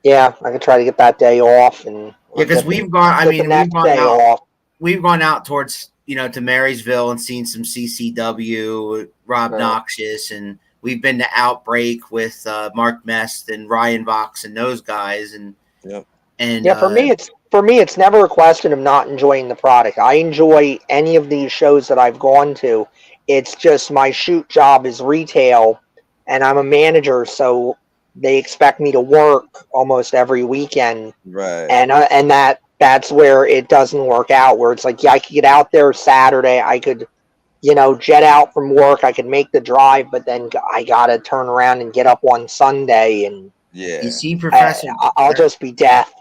Yeah, I could try to get that day off, and Yeah, because we've gone. I get mean, the next day out. off. We've gone out towards to Marysville and seen some CCW, Rob Noxious, and we've been to Outbreak with Mark Mest and Ryan Vox and those guys. And For me, it's never a question of not enjoying the product. I enjoy any of these shows that I've gone to. It's just my shoot job is retail, and I'm a manager, so they expect me to work almost every weekend. Right. And that's where it doesn't work out. Where it's like, yeah, I could get out there Saturday. I could, jet out from work. I could make the drive, but then I gotta turn around and get up on Sunday, and you see, Professor, I'll just be death.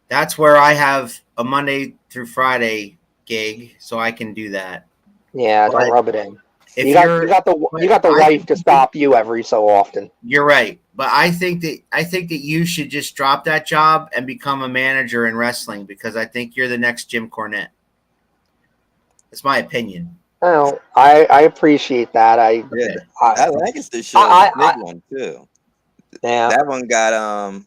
That's where I have a Monday through Friday gig, so I can do that. Yeah, don't rub it in. If you got the wife to stop you every so often. You're right, but I think that you should just drop that job and become a manager in wrestling because I think you're the next Jim Cornette. That's my opinion. Oh, I appreciate that. I Lancaster show is a big one too. Yeah, that one got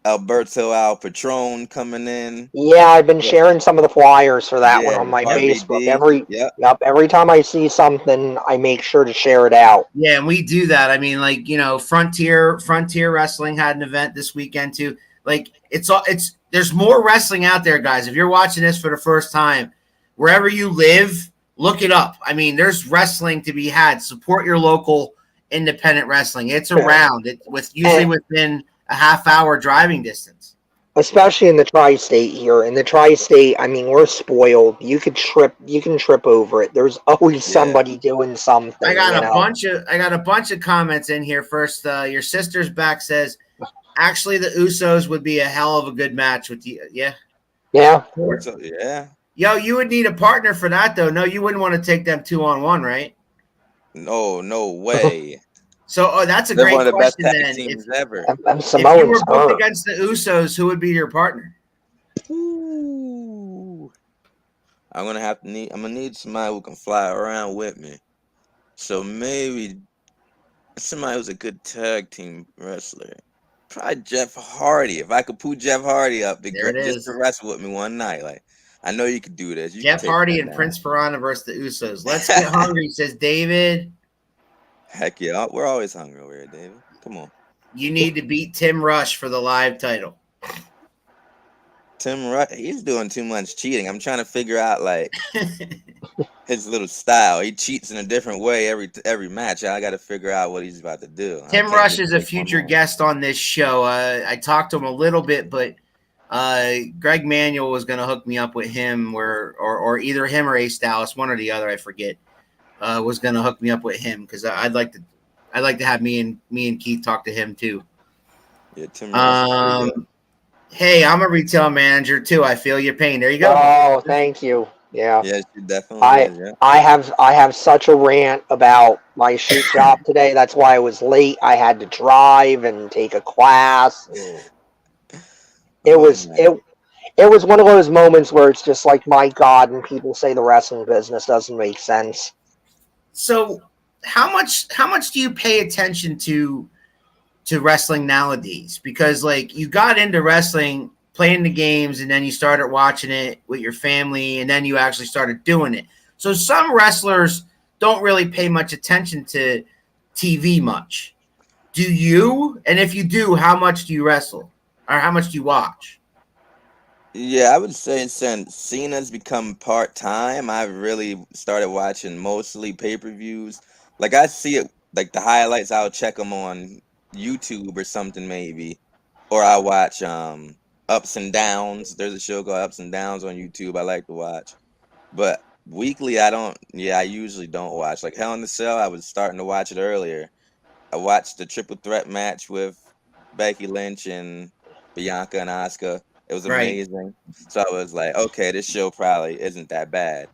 Alberto Al Patron coming in. Yeah, I've been sharing some of the flyers for that one on my Facebook. Every time I see something, I make sure to share it out. Yeah, and we do that. I mean, like, Frontier Wrestling had an event this weekend too. Like, there's more wrestling out there, guys. If you're watching this for the first time, wherever you live, look it up. I mean, there's wrestling to be had. Support your local independent wrestling. It's around. Usually within a half-hour driving distance. Especially in the tri-state here. In the tri-state, I mean, we're spoiled. You can trip over it. There's always somebody doing something. I got a bunch of comments in here. First, your sister's back says, actually, the Usos would be a hell of a good match with you. Yeah. Yeah. Yeah. Yo, you would need a partner for that, though. No, you wouldn't want to take them 2-on-1, right? No way. So, that's a They're great one of the question. best tag Then, teams ever. If you were booked against the Usos, who would be your partner? Ooh. I'm gonna need somebody who can fly around with me. So maybe somebody who's a good tag team wrestler. Probably Jeff Hardy. If I could pull Jeff Hardy up just to wrestle with me one night, like, I know you could do this. Jeff Hardy and Prince Piranha versus the Usos. Let's get hungry, says David. Heck yeah, we're always hungry over here, David. Come on. You need to beat Tim Rush for the live title. Tim Rush, he's doing too much cheating. I'm trying to figure out, like, his little style. He cheats in a different way every match. I got to figure out what he's about to do. I Tim can't Rush just is a pick one future more. guest on this show. I talked to him a little bit, but Greg Manuel was going to hook me up with him, or either him or Ace Dallas, one or the other, I forget. Was going to hook me up with him because I'd like to have me and Keith talk to him too. Yeah, Tim Rush is pretty good. Hey, I'm a retail manager too. I feel your pain. There you go. Oh, thank you. Yeah. Yeah, she definitely is. Yeah. I have such a rant about my shoot job today. That's why I was late. I had to drive and take a class. It Oh, was man. it was one of those moments where it's just like, my God, and people say the wrestling business doesn't make sense. So, how much do you pay attention to wrestling nowadays? Because like you got into wrestling playing the games and then you started watching it with your family and then you actually started doing it. So some wrestlers don't really pay much attention to TV much. Do you? And if you do, how much do you wrestle? Or how much do you watch? Yeah, I would say since Cena's become part-time, I've really started watching mostly pay-per-views. Like I see it, like the highlights, I'll check them on YouTube or something maybe, or I watch Ups and Downs. There's a show called Ups and Downs on YouTube I like to watch. But weekly, I don't. Yeah, I usually don't watch. Like Hell in the Cell, I was starting to watch it earlier. I watched the triple threat match with Becky Lynch and Bianca and Asuka. It was Right. amazing. So I was like, okay, this show probably isn't that bad.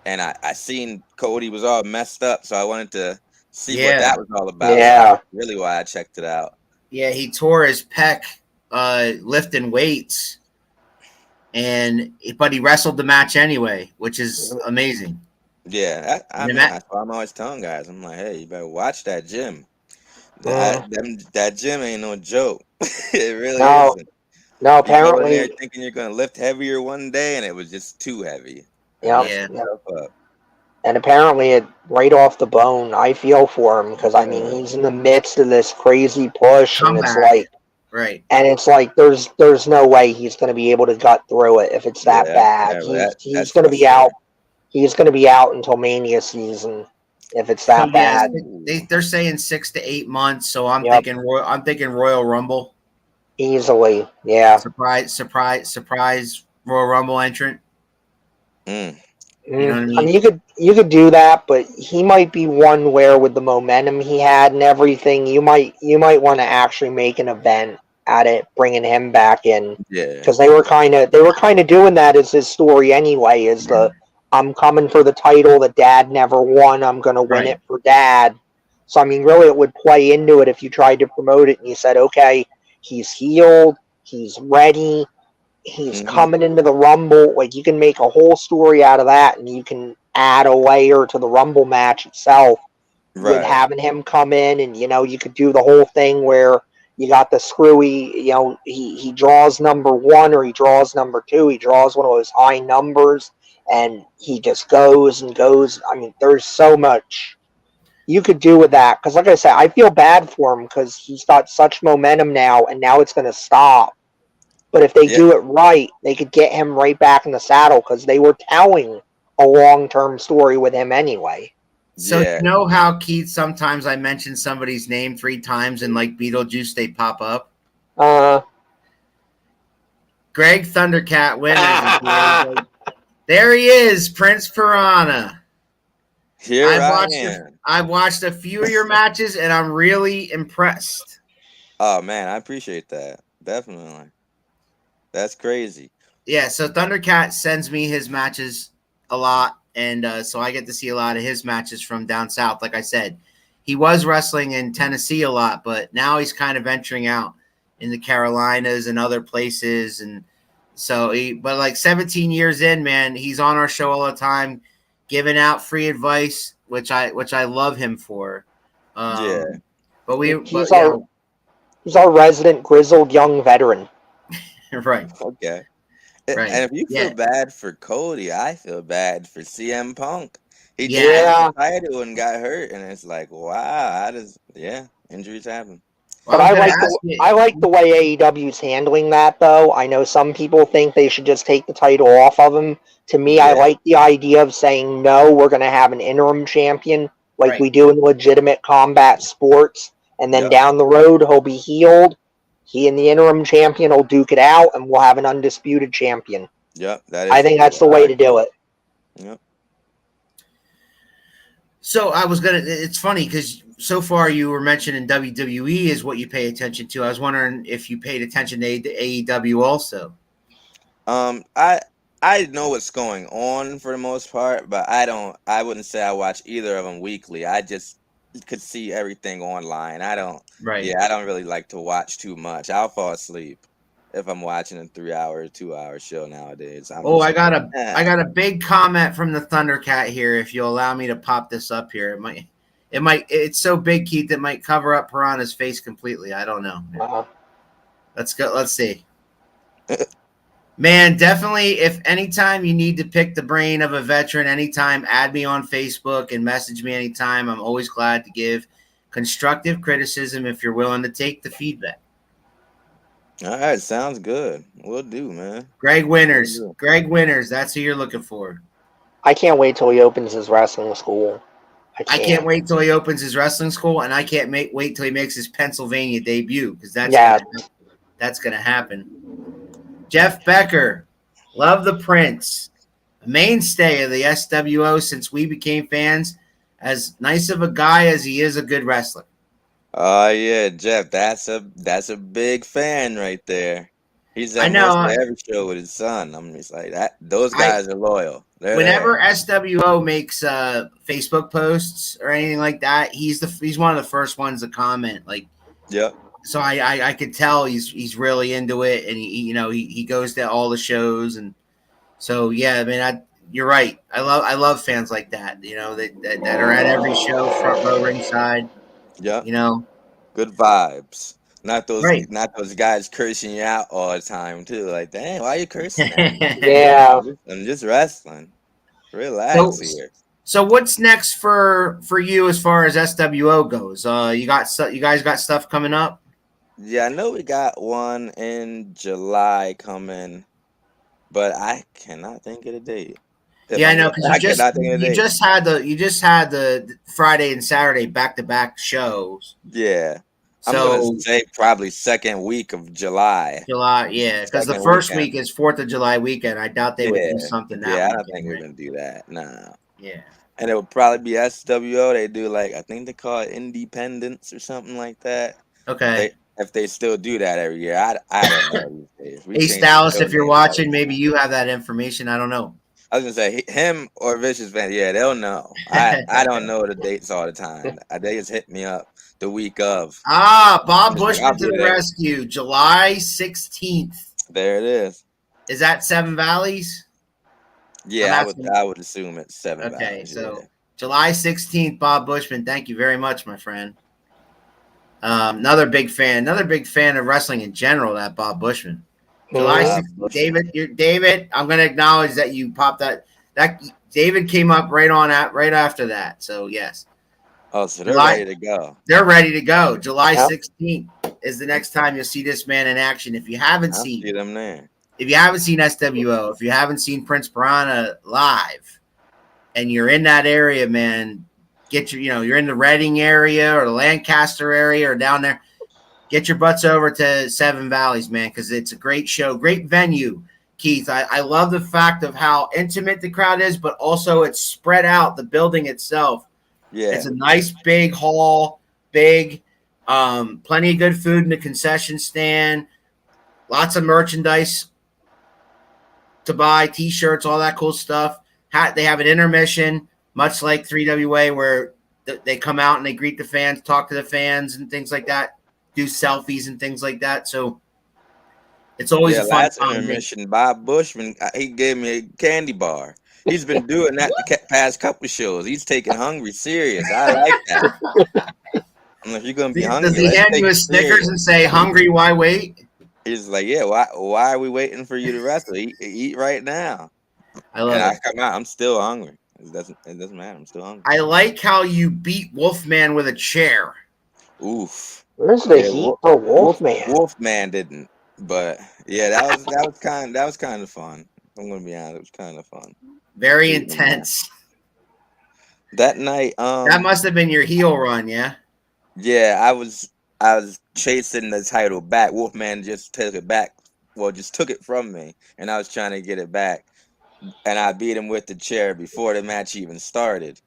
And I seen Cody was all messed up, so I wanted to see what Yeah. that was all about. So Yeah. that's really why I checked it out. Yeah, he tore his pec lifting weights, but he wrestled the match anyway, which is amazing. Yeah, I And the mean, ma- that's why I'm always telling guys. I'm like, hey, you better watch that gym. Mm. That gym ain't no joke. It really No, isn't. no. You go in there Apparently, thinking you're gonna lift heavier one day, and it was just too heavy. It yep, messed yeah. yep. yourself up. And apparently, it right off the bone. I feel for him because I mean, he's in the midst of this crazy push, and Comeback. Right. it's like there's no way he's going to be able to gut through it if it's that Yeah, bad. He's that's going to be out. frustrating. He's going to be out until Mania season if it's So that yes, bad. they're saying 6 to 8 months. So I'm Yep, thinking I'm thinking Royal Rumble. easily. Yeah. Surprise Royal Rumble entrant. Mm, You know what I I mean? mean, you could do that, but he might be one where with the momentum he had and everything, you might want to actually make an event at it, bringing him back in, yeah, because they were kind of doing that as his story anyway. Is the I'm coming for the title that Dad never won. I'm gonna win Right. it for Dad. So I mean, really, it would play into it if you tried to promote it and you said, okay, he's healed, he's ready, he's hmm coming into the Rumble. Like, you can make a whole story out of that, and you can add a layer to the Rumble match itself with right. having him come in, and you could do the whole thing where you got the screwy. He draws number one or he draws number two. He draws one of those high numbers, and he just goes and goes. I mean, there's so much you could do with that, because like I said, I feel bad for him because he's got such momentum now, and now it's going to stop. But if they Yeah, do it right, they could get him right back in the saddle, because they were telling a long-term story with him anyway. So you yeah. know how Keith sometimes I mention somebody's name 3 times and like Beetlejuice they pop up. Uh, Greg Thundercat Winters is here. There he is, Prince Piranha. Here I am. I've watched a few of your matches and I'm really impressed. Oh man, I appreciate that. Definitely. That's crazy. Yeah, so Thundercat sends me his matches a lot, and so I get to see a lot of his matches from down south. Like I said, he was wrestling in Tennessee a lot, but now he's kind of venturing out in the Carolinas and other places. And so but like 17 years in, man, he's on our show all the time, giving out free advice, which I love him for. Yeah. But he's our resident grizzled young veteran. right, Okay. right, And if you feel yeah, bad for Cody, I feel bad for CM Punk. He just yeah. won Yeah, the title and got hurt, and it's like, wow, injuries happen. Well, But I was I going to like ask the you. I like the way AEW's handling that, though. I know some people think they should just take the title off of him. To me, I Yeah. like the idea of saying no. We're going to have an interim champion, like Right. we do in legitimate combat sports, and then Yep. down the road he'll be healed. He and the interim champion will duke it out, and we'll have an undisputed champion. Yep. That I is think cool. that's the way to do it. Yep. So I was gonna. It's funny because so far you were mentioning WWE is what you pay attention to. I was wondering if you paid attention to AEW also. I know what's going on for the most part, but I wouldn't say I watch either of them weekly. I just could see everything online. Right. I don't really like to watch too much. I'll fall asleep if I'm watching a 3 hour, 2 hour show nowadays. I'm Oh, just I got like, a I got a big comment from the Thundercat here. If you'll allow me to pop this up here, it's so big, Keith, it might cover up Piranha's face completely. I don't know. Uh-huh. Let's go. Let's see. Man, definitely. If anytime you need to pick the brain of a veteran, anytime, add me on Facebook and message me anytime. I'm always glad to give constructive criticism if you're willing to take the feedback. all right, sounds good. We'll do, man. Greg Winters. Will do. Greg Winters. That's who you're looking for. I can't wait till he opens his wrestling school. I can't wait till he opens his wrestling school, and I can't wait till he makes his Pennsylvania debut because that's gonna happen. Jeff Becker, love the Prince, a mainstay of the SWO since we became fans. As nice of a guy as he is a good wrestler. Oh yeah, Jeff, that's a big fan right there. He's I at know. most every show with his son. I'm just like that. Those I guys are loyal. They're whenever there. SWO makes Facebook posts or anything like that, he's one of the first ones to comment. Like, Yep. so I could tell he's really into it, and he goes to all the shows, and so yeah, I mean, you're right. I love fans like that. That are at every show, front row, ringside. Yep. Good vibes. Not those right. not those guys cursing you out all the time too. Like, dang, why are you cursing at me? Yeah. I'm just wrestling. Relax here. So what's next for you as far as SWO goes? You guys got stuff coming up? Yeah, I know we got one in July coming, but I cannot think of the date. Yeah, I know because I cannot think of the you date. just had the Friday and Saturday back-to-back shows. Yeah. I'm So gonna say probably second week of July. July, yeah, because the Second first weekend. week is 4th of July weekend. I doubt they would do something that Yeah, I don't weekend, think we're right? gonna do that. Nah. Yeah. And it would probably be SWO. They do I think they call it Independence or something like that. Okay. If they still do that every year, I don't know these days. Ace Dallas, if you're watching, maybe you have that information. I don't know. I was gonna say him or Vicious Van. Yeah, they'll know. I don't know the dates all the time. They just hit me up the week of. Bob Bushman I'll to be the there. rescue. July 16th. There it is. Is that Seven Valleys? Yeah, I would assume it's 7 Okay, Valleys, so yeah. July 16th, Bob Bushman. Thank you very much, my friend. Another big fan of wrestling in general, that Bob Bushman. July 16th. David, I'm going to acknowledge that you popped that David came up right after that. So, yes. Oh, so they're ready to go. They're ready to go. July 16th is the next time you'll see this man in action. If you haven't see them there. If you haven't seen SWO, if you haven't seen Prince Piranha live, and you're in that area, man, you're in the Reading area or the Lancaster area or down there, get your butts over to Seven Valleys, man, because it's a great show, great venue, Keith. I love the fact of how intimate the crowd is, but also it's spread out, the building itself. Yeah. It's a nice big hall, plenty of good food in the concession stand, lots of merchandise to buy, T-shirts, all that cool stuff. They have an intermission, much like 3WA, where they come out and they greet the fans, talk to the fans and things like that, do selfies and things like that. So it's always a fun time. Intermission. Bob Bushman, he gave me a candy bar. He's been doing that the past couple shows. He's taking hungry serious. I like that. I'm like, you're gonna be hungry. Does he hand you a Snickers and say, "Hungry? Why wait"? He's like, yeah. Why are we waiting for you to wrestle? Eat right now. I love it. I come out. I'm still hungry. It doesn't matter. I'm still hungry. I like how you beat Wolfman with a chair. Oof. Where's the Yeah, heat for Wolfman? Wolfman didn't, but yeah, that was kind of fun. I'm gonna be honest, it was kind of fun. Very Beating him up. intense. That night, That must have been your heel run, yeah? yeah, I was chasing the title back. Wolfman just took it back. Well, just took it from me, and I was trying to get it back. And I beat him with the chair before the match even started.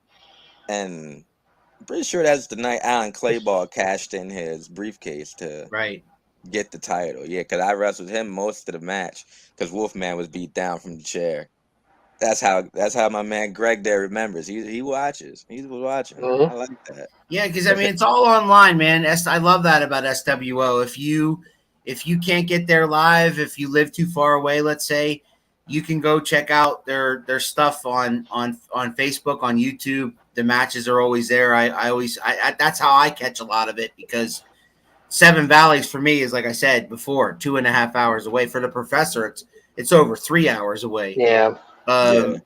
And I'm pretty sure that's the night Alan Clayball cashed in his briefcase to Right. get the title. Yeah, because I wrestled him most of the match because Wolfman was beat down from the chair. That's how my man Greg there remembers. He watches. He was watching. I like that. Yeah, because I mean it's all online, man. I love that about SWO. If you can't get there live, if you live too far away, let's say, you can go check out their stuff on Facebook, on YouTube. The matches are always there. I that's how I catch a lot of it, because Seven Valleys for me is, like I said before, 2.5 hours away. For the professor, it's over 3 hours away. Yeah.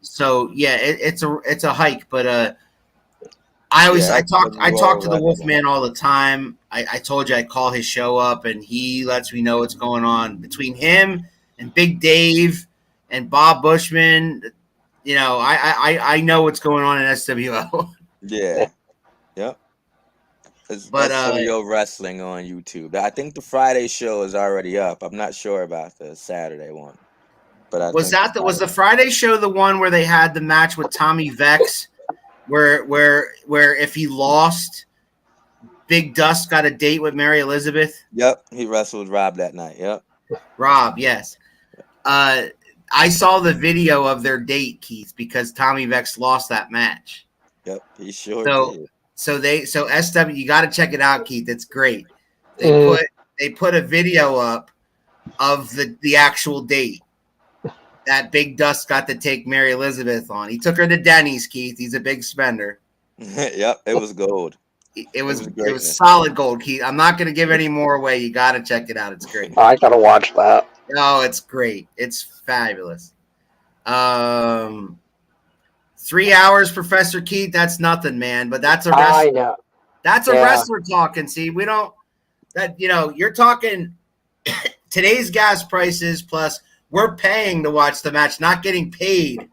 So yeah, it's a hike, but I talk to the Wolfman all the time. I told you I call his show up, and he lets me know what's going on between him and Big Dave and Bob Bushman. You know, I know what's going on in SWO. Yeah. Yep. But SWO Wrestling on YouTube. I think the Friday show is already up. I'm not sure about the Saturday one. But was the Friday show the one where they had the match with Tommy Vex, where if he lost, Big Dust got a date with Mary Elizabeth? Yep, he wrestled Rob that night. Yep. Rob, yes. I saw the video of their date, Keith, because Tommy Vex lost that match. Yep, he sure did. So SW, you got to check it out, Keith. It's great. They put a video up of the actual date that Big Dust got to take Mary Elizabeth on. He took her to Denny's, Keith. He's a big spender. Yep, it was gold. It was solid gold, Keith. I'm not going to give any more away. You got to check it out. It's great. I got to watch that. Oh, it's great. It's fabulous. 3 hours, Professor Keith. That's nothing, man. But that's a wrestler. I know. That's a wrestler talking. See, we don't. That you're talking today's gas prices plus we're paying to watch the match, not getting paid.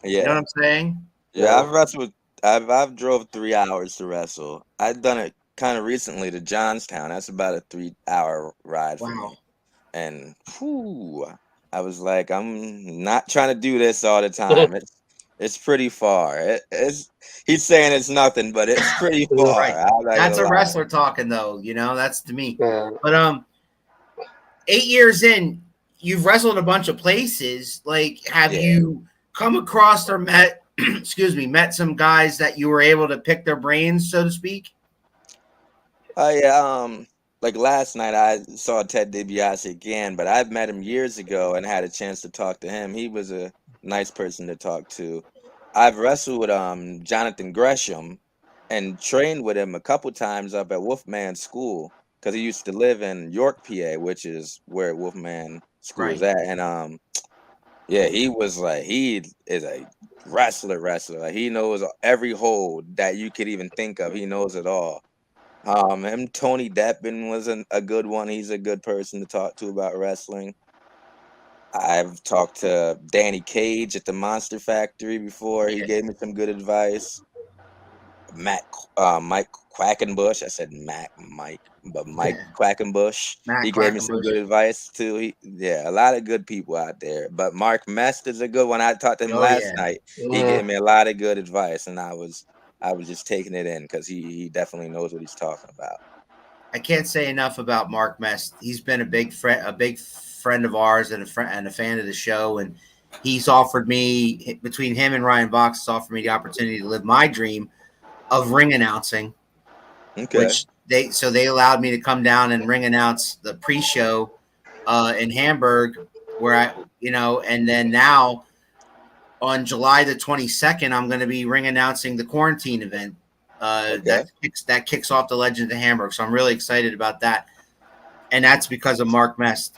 Yeah. You know what I'm saying? Yeah, I've wrestled. I've drove 3 hours to wrestle. I've done it kind of recently to Johnstown. That's about a 3 hour ride for me. And I was like, I'm not trying to do this all the time. It's pretty far. He's saying it's nothing, but it's pretty far. Right. That's a wrestler talking, though. That's to me. Yeah. But 8 years in, you've wrestled a bunch of places. Like, have you come across or met some guys that you were able to pick their brains, so to speak? Like last night I saw Ted DiBiase again, but I've met him years ago and had a chance to talk to him. He was a nice person to talk to. I've wrestled with Jonathan Gresham and trained with him a couple times up at Wolfman School, because he used to live in York, PA, which is where Wolfman School is at. And he was like, he is a wrestler. Like, he knows every hold that you could even think of. He knows it all. Him, Tony Deppin was a good one. He's a good person to talk to about wrestling. I've talked to Danny Cage at the Monster Factory before. He gave me some good advice. Mike Quackenbush. I said Mike Quackenbush. He gave me some good advice too. A lot of good people out there. But Mark Mest is a good one. I talked to him last night. He gave me a lot of good advice, and I was just taking it in because he definitely knows what he's talking about. I can't say enough about Mark Mest. He's been a big friend of ours and a fan of the show, and he's offered me, between him and Ryan Box, has offered me the opportunity to live my dream of ring announcing. Okay. Which they allowed me to come down and ring announce the pre-show in Hamburg, where and then now on July the 22nd, I'm going to be ring announcing the quarantine event that kicks off the Legend of Hamburg. So I'm really excited about that, and that's because of Mark Mest.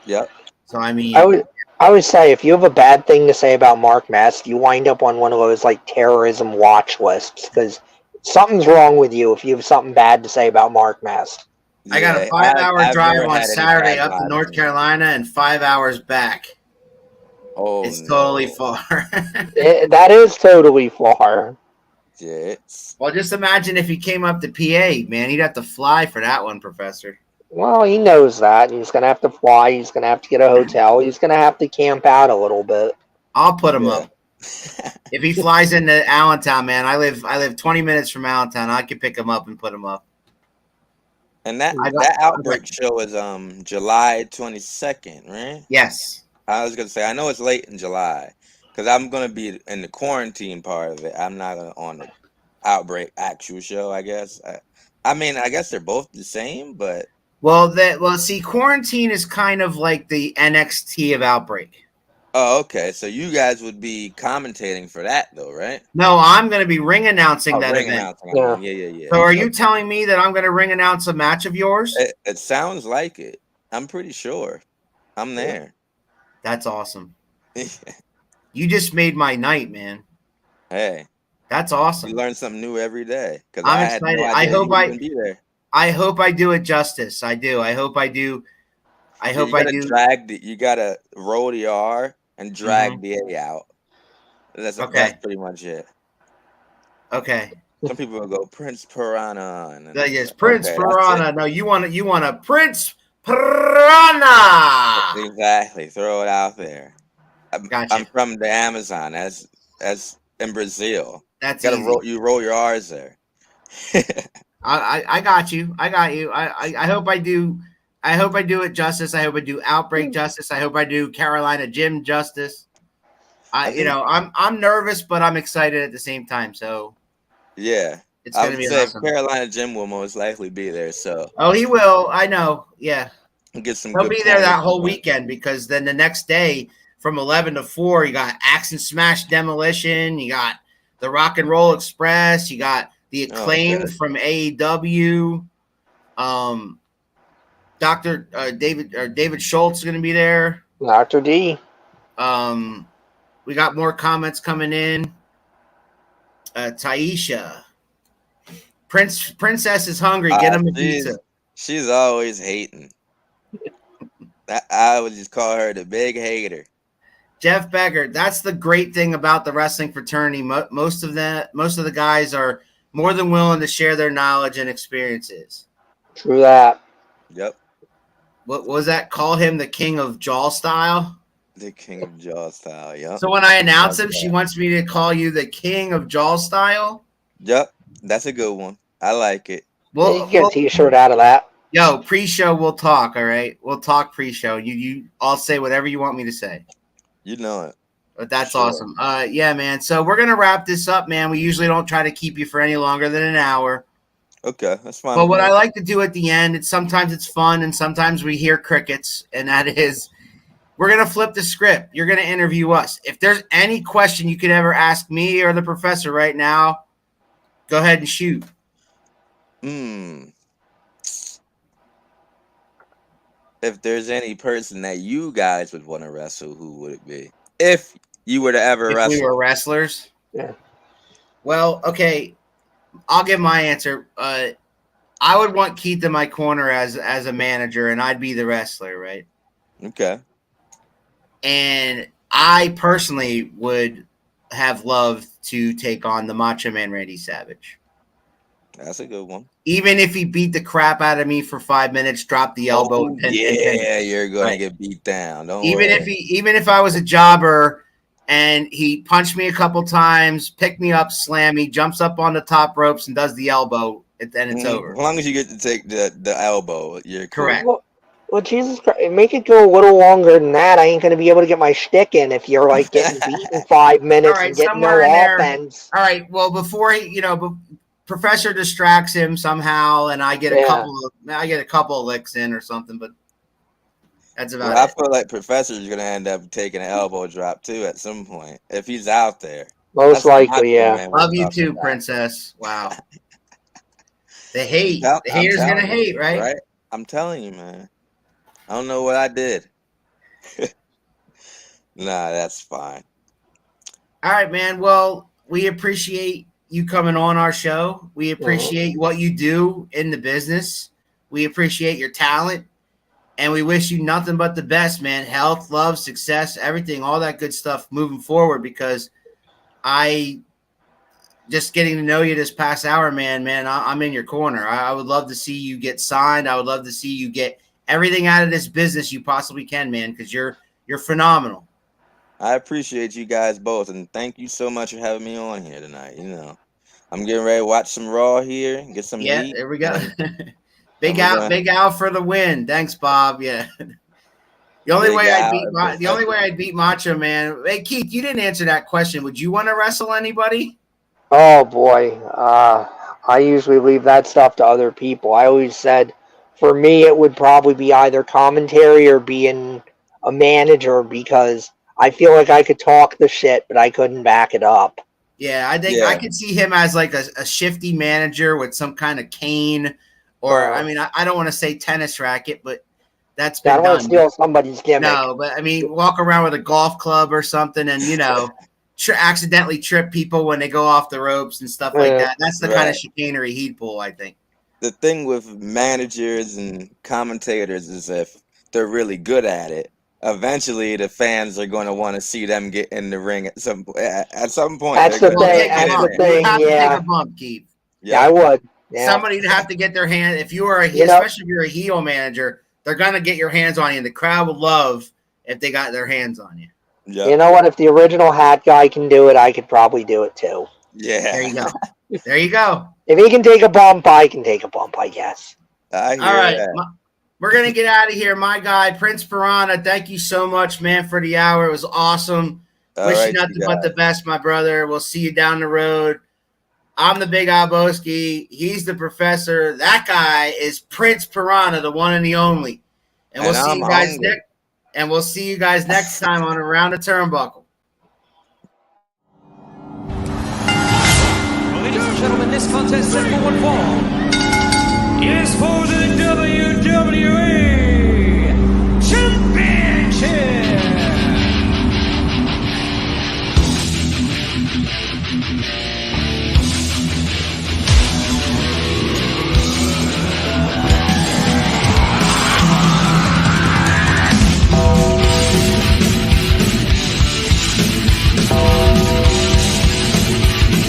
Yep. So I mean, I would say if you have a bad thing to say about Mark Mest, you wind up on one of those like terrorism watch lists, because something's wrong with you if you have something bad to say about Mark Mest. I got a Yeah, 5-hour I've drive never on had any Saturday bad up to vibes North in it. Carolina and 5 hours back. Oh It's totally no. far. That is totally far. Yeah, it's Well, just imagine if he came up to PA, man. He'd have to fly for that one, Professor. Well, he knows that. He's going to have to fly. He's going to have to get a hotel. He's going to have to camp out a little bit. I'll put him yeah. up. If he flies into Allentown, man, I live 20 minutes from Allentown. I could pick him up and put him up. And that I got, that I got outbreak show is July 22nd, right? yes. I was gonna say I know it's late in July because I'm gonna be in the quarantine part of it. I'm not gonna on the outbreak actual show. I guess. I mean, I guess they're both the same, but Well, see, quarantine is kind of like the NXT of Outbreak. oh, okay. So you guys would be commentating for that though, right? No, I'm going to be ring announcing Oh, that ring event. announcing. I Yeah. mean, yeah. So, are you Okay. telling me that I'm going to ring announce a match of yours? It sounds like it. I'm pretty sure. I'm there. That's awesome. You just made my night, man. Hey, That's you awesome. learn something new every day because I'm I had no excited. idea you would even be there. I hope I do it justice. I do. I hope I do. I Yeah, hope you I gotta do. you gotta roll the R and drag the A out. That's Okay. pretty much it. Okay. Some people will go Prince Piranha and then That it's is like, Prince okay, that's Piranha. No, you want a Prince Piranha. it. Exactly. Throw it out there. Gotcha. I'm from the Amazon. That's in Brazil. That's Gotta easy. roll your R's there. I got you. I got you. I hope I do. I hope I do it justice. I hope I do Outbreak justice. I hope I do Carolina Gym justice. I think I'm nervous, but I'm excited at the same time. So yeah. it's I gonna would be say awesome. Carolina Jim will most likely be there, so Oh, he will. I know. Yeah, get some he'll good be there pointers that from whole him. weekend because then the next day from 11 to 4, you got Axe and Smash Demolition. You got the Rock and Roll Express. You got the Acclaimed Okay. from AEW. Dr. David Schultz is going to be there. Dr. D. We got more comments coming in. Taisha. Princess is hungry. Get him a pizza. She's always hating. I would just call her the big hater. Jeff Becker. That's the great thing about the wrestling fraternity. Most of the guys are more than willing to share their knowledge and experiences. True that. Yep. What was that? Call him the king of jaw style. The king of jaw style, yep. So when I announce him, she wants me to call you the king of jaw style. Yep, that's a good one. I like it. You can get a t-shirt out of that. Yo, pre-show we'll talk, all right? We'll talk pre-show. I'll say whatever you want me to say. You know it. But that's Sure. awesome. Yeah, man. So we're gonna wrap this up, man. We usually don't try to keep you for any longer than an hour. Okay, that's fine. But what I like to do at the end, sometimes it's fun and sometimes we hear crickets, and that is we're gonna flip the script. You're gonna interview us. If there's any question you could ever ask me or the professor right now, go ahead and shoot. If there's any person that you guys would want to wrestle, who would it be? If you were to ever wrestle. If we were wrestlers? Yeah. Well, okay. I'll give my answer. I would want Keith in my corner as a manager, and I'd be the wrestler, right? Okay. And I personally would have loved to take on the Macho Man Randy Savage. That's a good one. Even if he beat the crap out of me for 5 minutes, dropped the elbow, and pin. You're gonna get beat down. Don't worry. Even if I was a jobber and he punched me a couple times, picked me up, slammed me, jumps up on the top ropes, and does the elbow, then it's over. As long as you get to take the elbow, you're correct. Cool. Well, Jesus Christ, make it go a little longer than that. I ain't going to be able to get my shtick in if you're like getting beaten 5 minutes and getting no offense. All right. Well, before Professor distracts him somehow, and I get a couple of licks in or something, but that's about it. I feel like Professor's gonna end up taking an elbow drop too at some point if he's out there. Most likely, yeah. Love you too, Princess. Wow. The hate. The haters gonna hate, right? Right. I'm telling you, man. I don't know what I did. Nah, that's fine. All right, man. Well, we appreciate you coming on our show. We appreciate what you do in the business. We appreciate your talent, and we wish you nothing but the best, man. Health, love, success, everything, all that good stuff moving forward, because I just getting to know you this past hour, man, I'm in your corner. I would love to see you get signed. I would love to see you get everything out of this business you possibly can, man, because you're phenomenal. I appreciate you guys both, and thank you so much for having me on here tonight. You know, I'm getting ready to watch some Raw here, get some Yeah, heat. there we go. and Big Al for the win. Thanks, Bob. Yeah. The only way I'd beat Macho Man. Hey, Keith, you didn't answer that question. Would you want to wrestle anybody? Oh boy, I usually leave that stuff to other people. I always said, for me, it would probably be either commentary or being a manager, because I feel like I could talk the shit, but I couldn't back it up. Yeah, I think I could see him as like a shifty manager with some kind of cane, or I mean, I don't want to say tennis racket, but that's been I don't done. want to steal somebody's gimmick. No, but I mean, walk around with a golf club or something, and accidentally trip people when they go off the ropes and stuff like that. That's the kind of chicanery he'd pull, I think. The thing with managers and commentators is, if they're really good at it, eventually the fans are going to want to see them get in the ring at some point. That's the thing. You have to take a bump, Keith. Yeah, I would. Yeah. Somebody'd have to get their hand. If you are especially if you're a heel manager, they're gonna get your hands on you. And the crowd will love if they got their hands on you. Yeah. You know what? If the original hat guy can do it, I could probably do it too. Yeah. There you go. There you go. If he can take a bump, I can take a bump, I guess. I hear All right. that. We're going to get out of here. My guy, Prince Piranha, thank you so much, man, for the hour. It was awesome. Wish you nothing but the best, my brother. We'll see you down the road. I'm the Big Alboski. He's the professor. That guy is Prince Piranha, the one and the only. And we'll see you guys next. And we'll see you guys next time on Around the Turnbuckle. Ladies and gentlemen, this contest set for one fall is for the WWE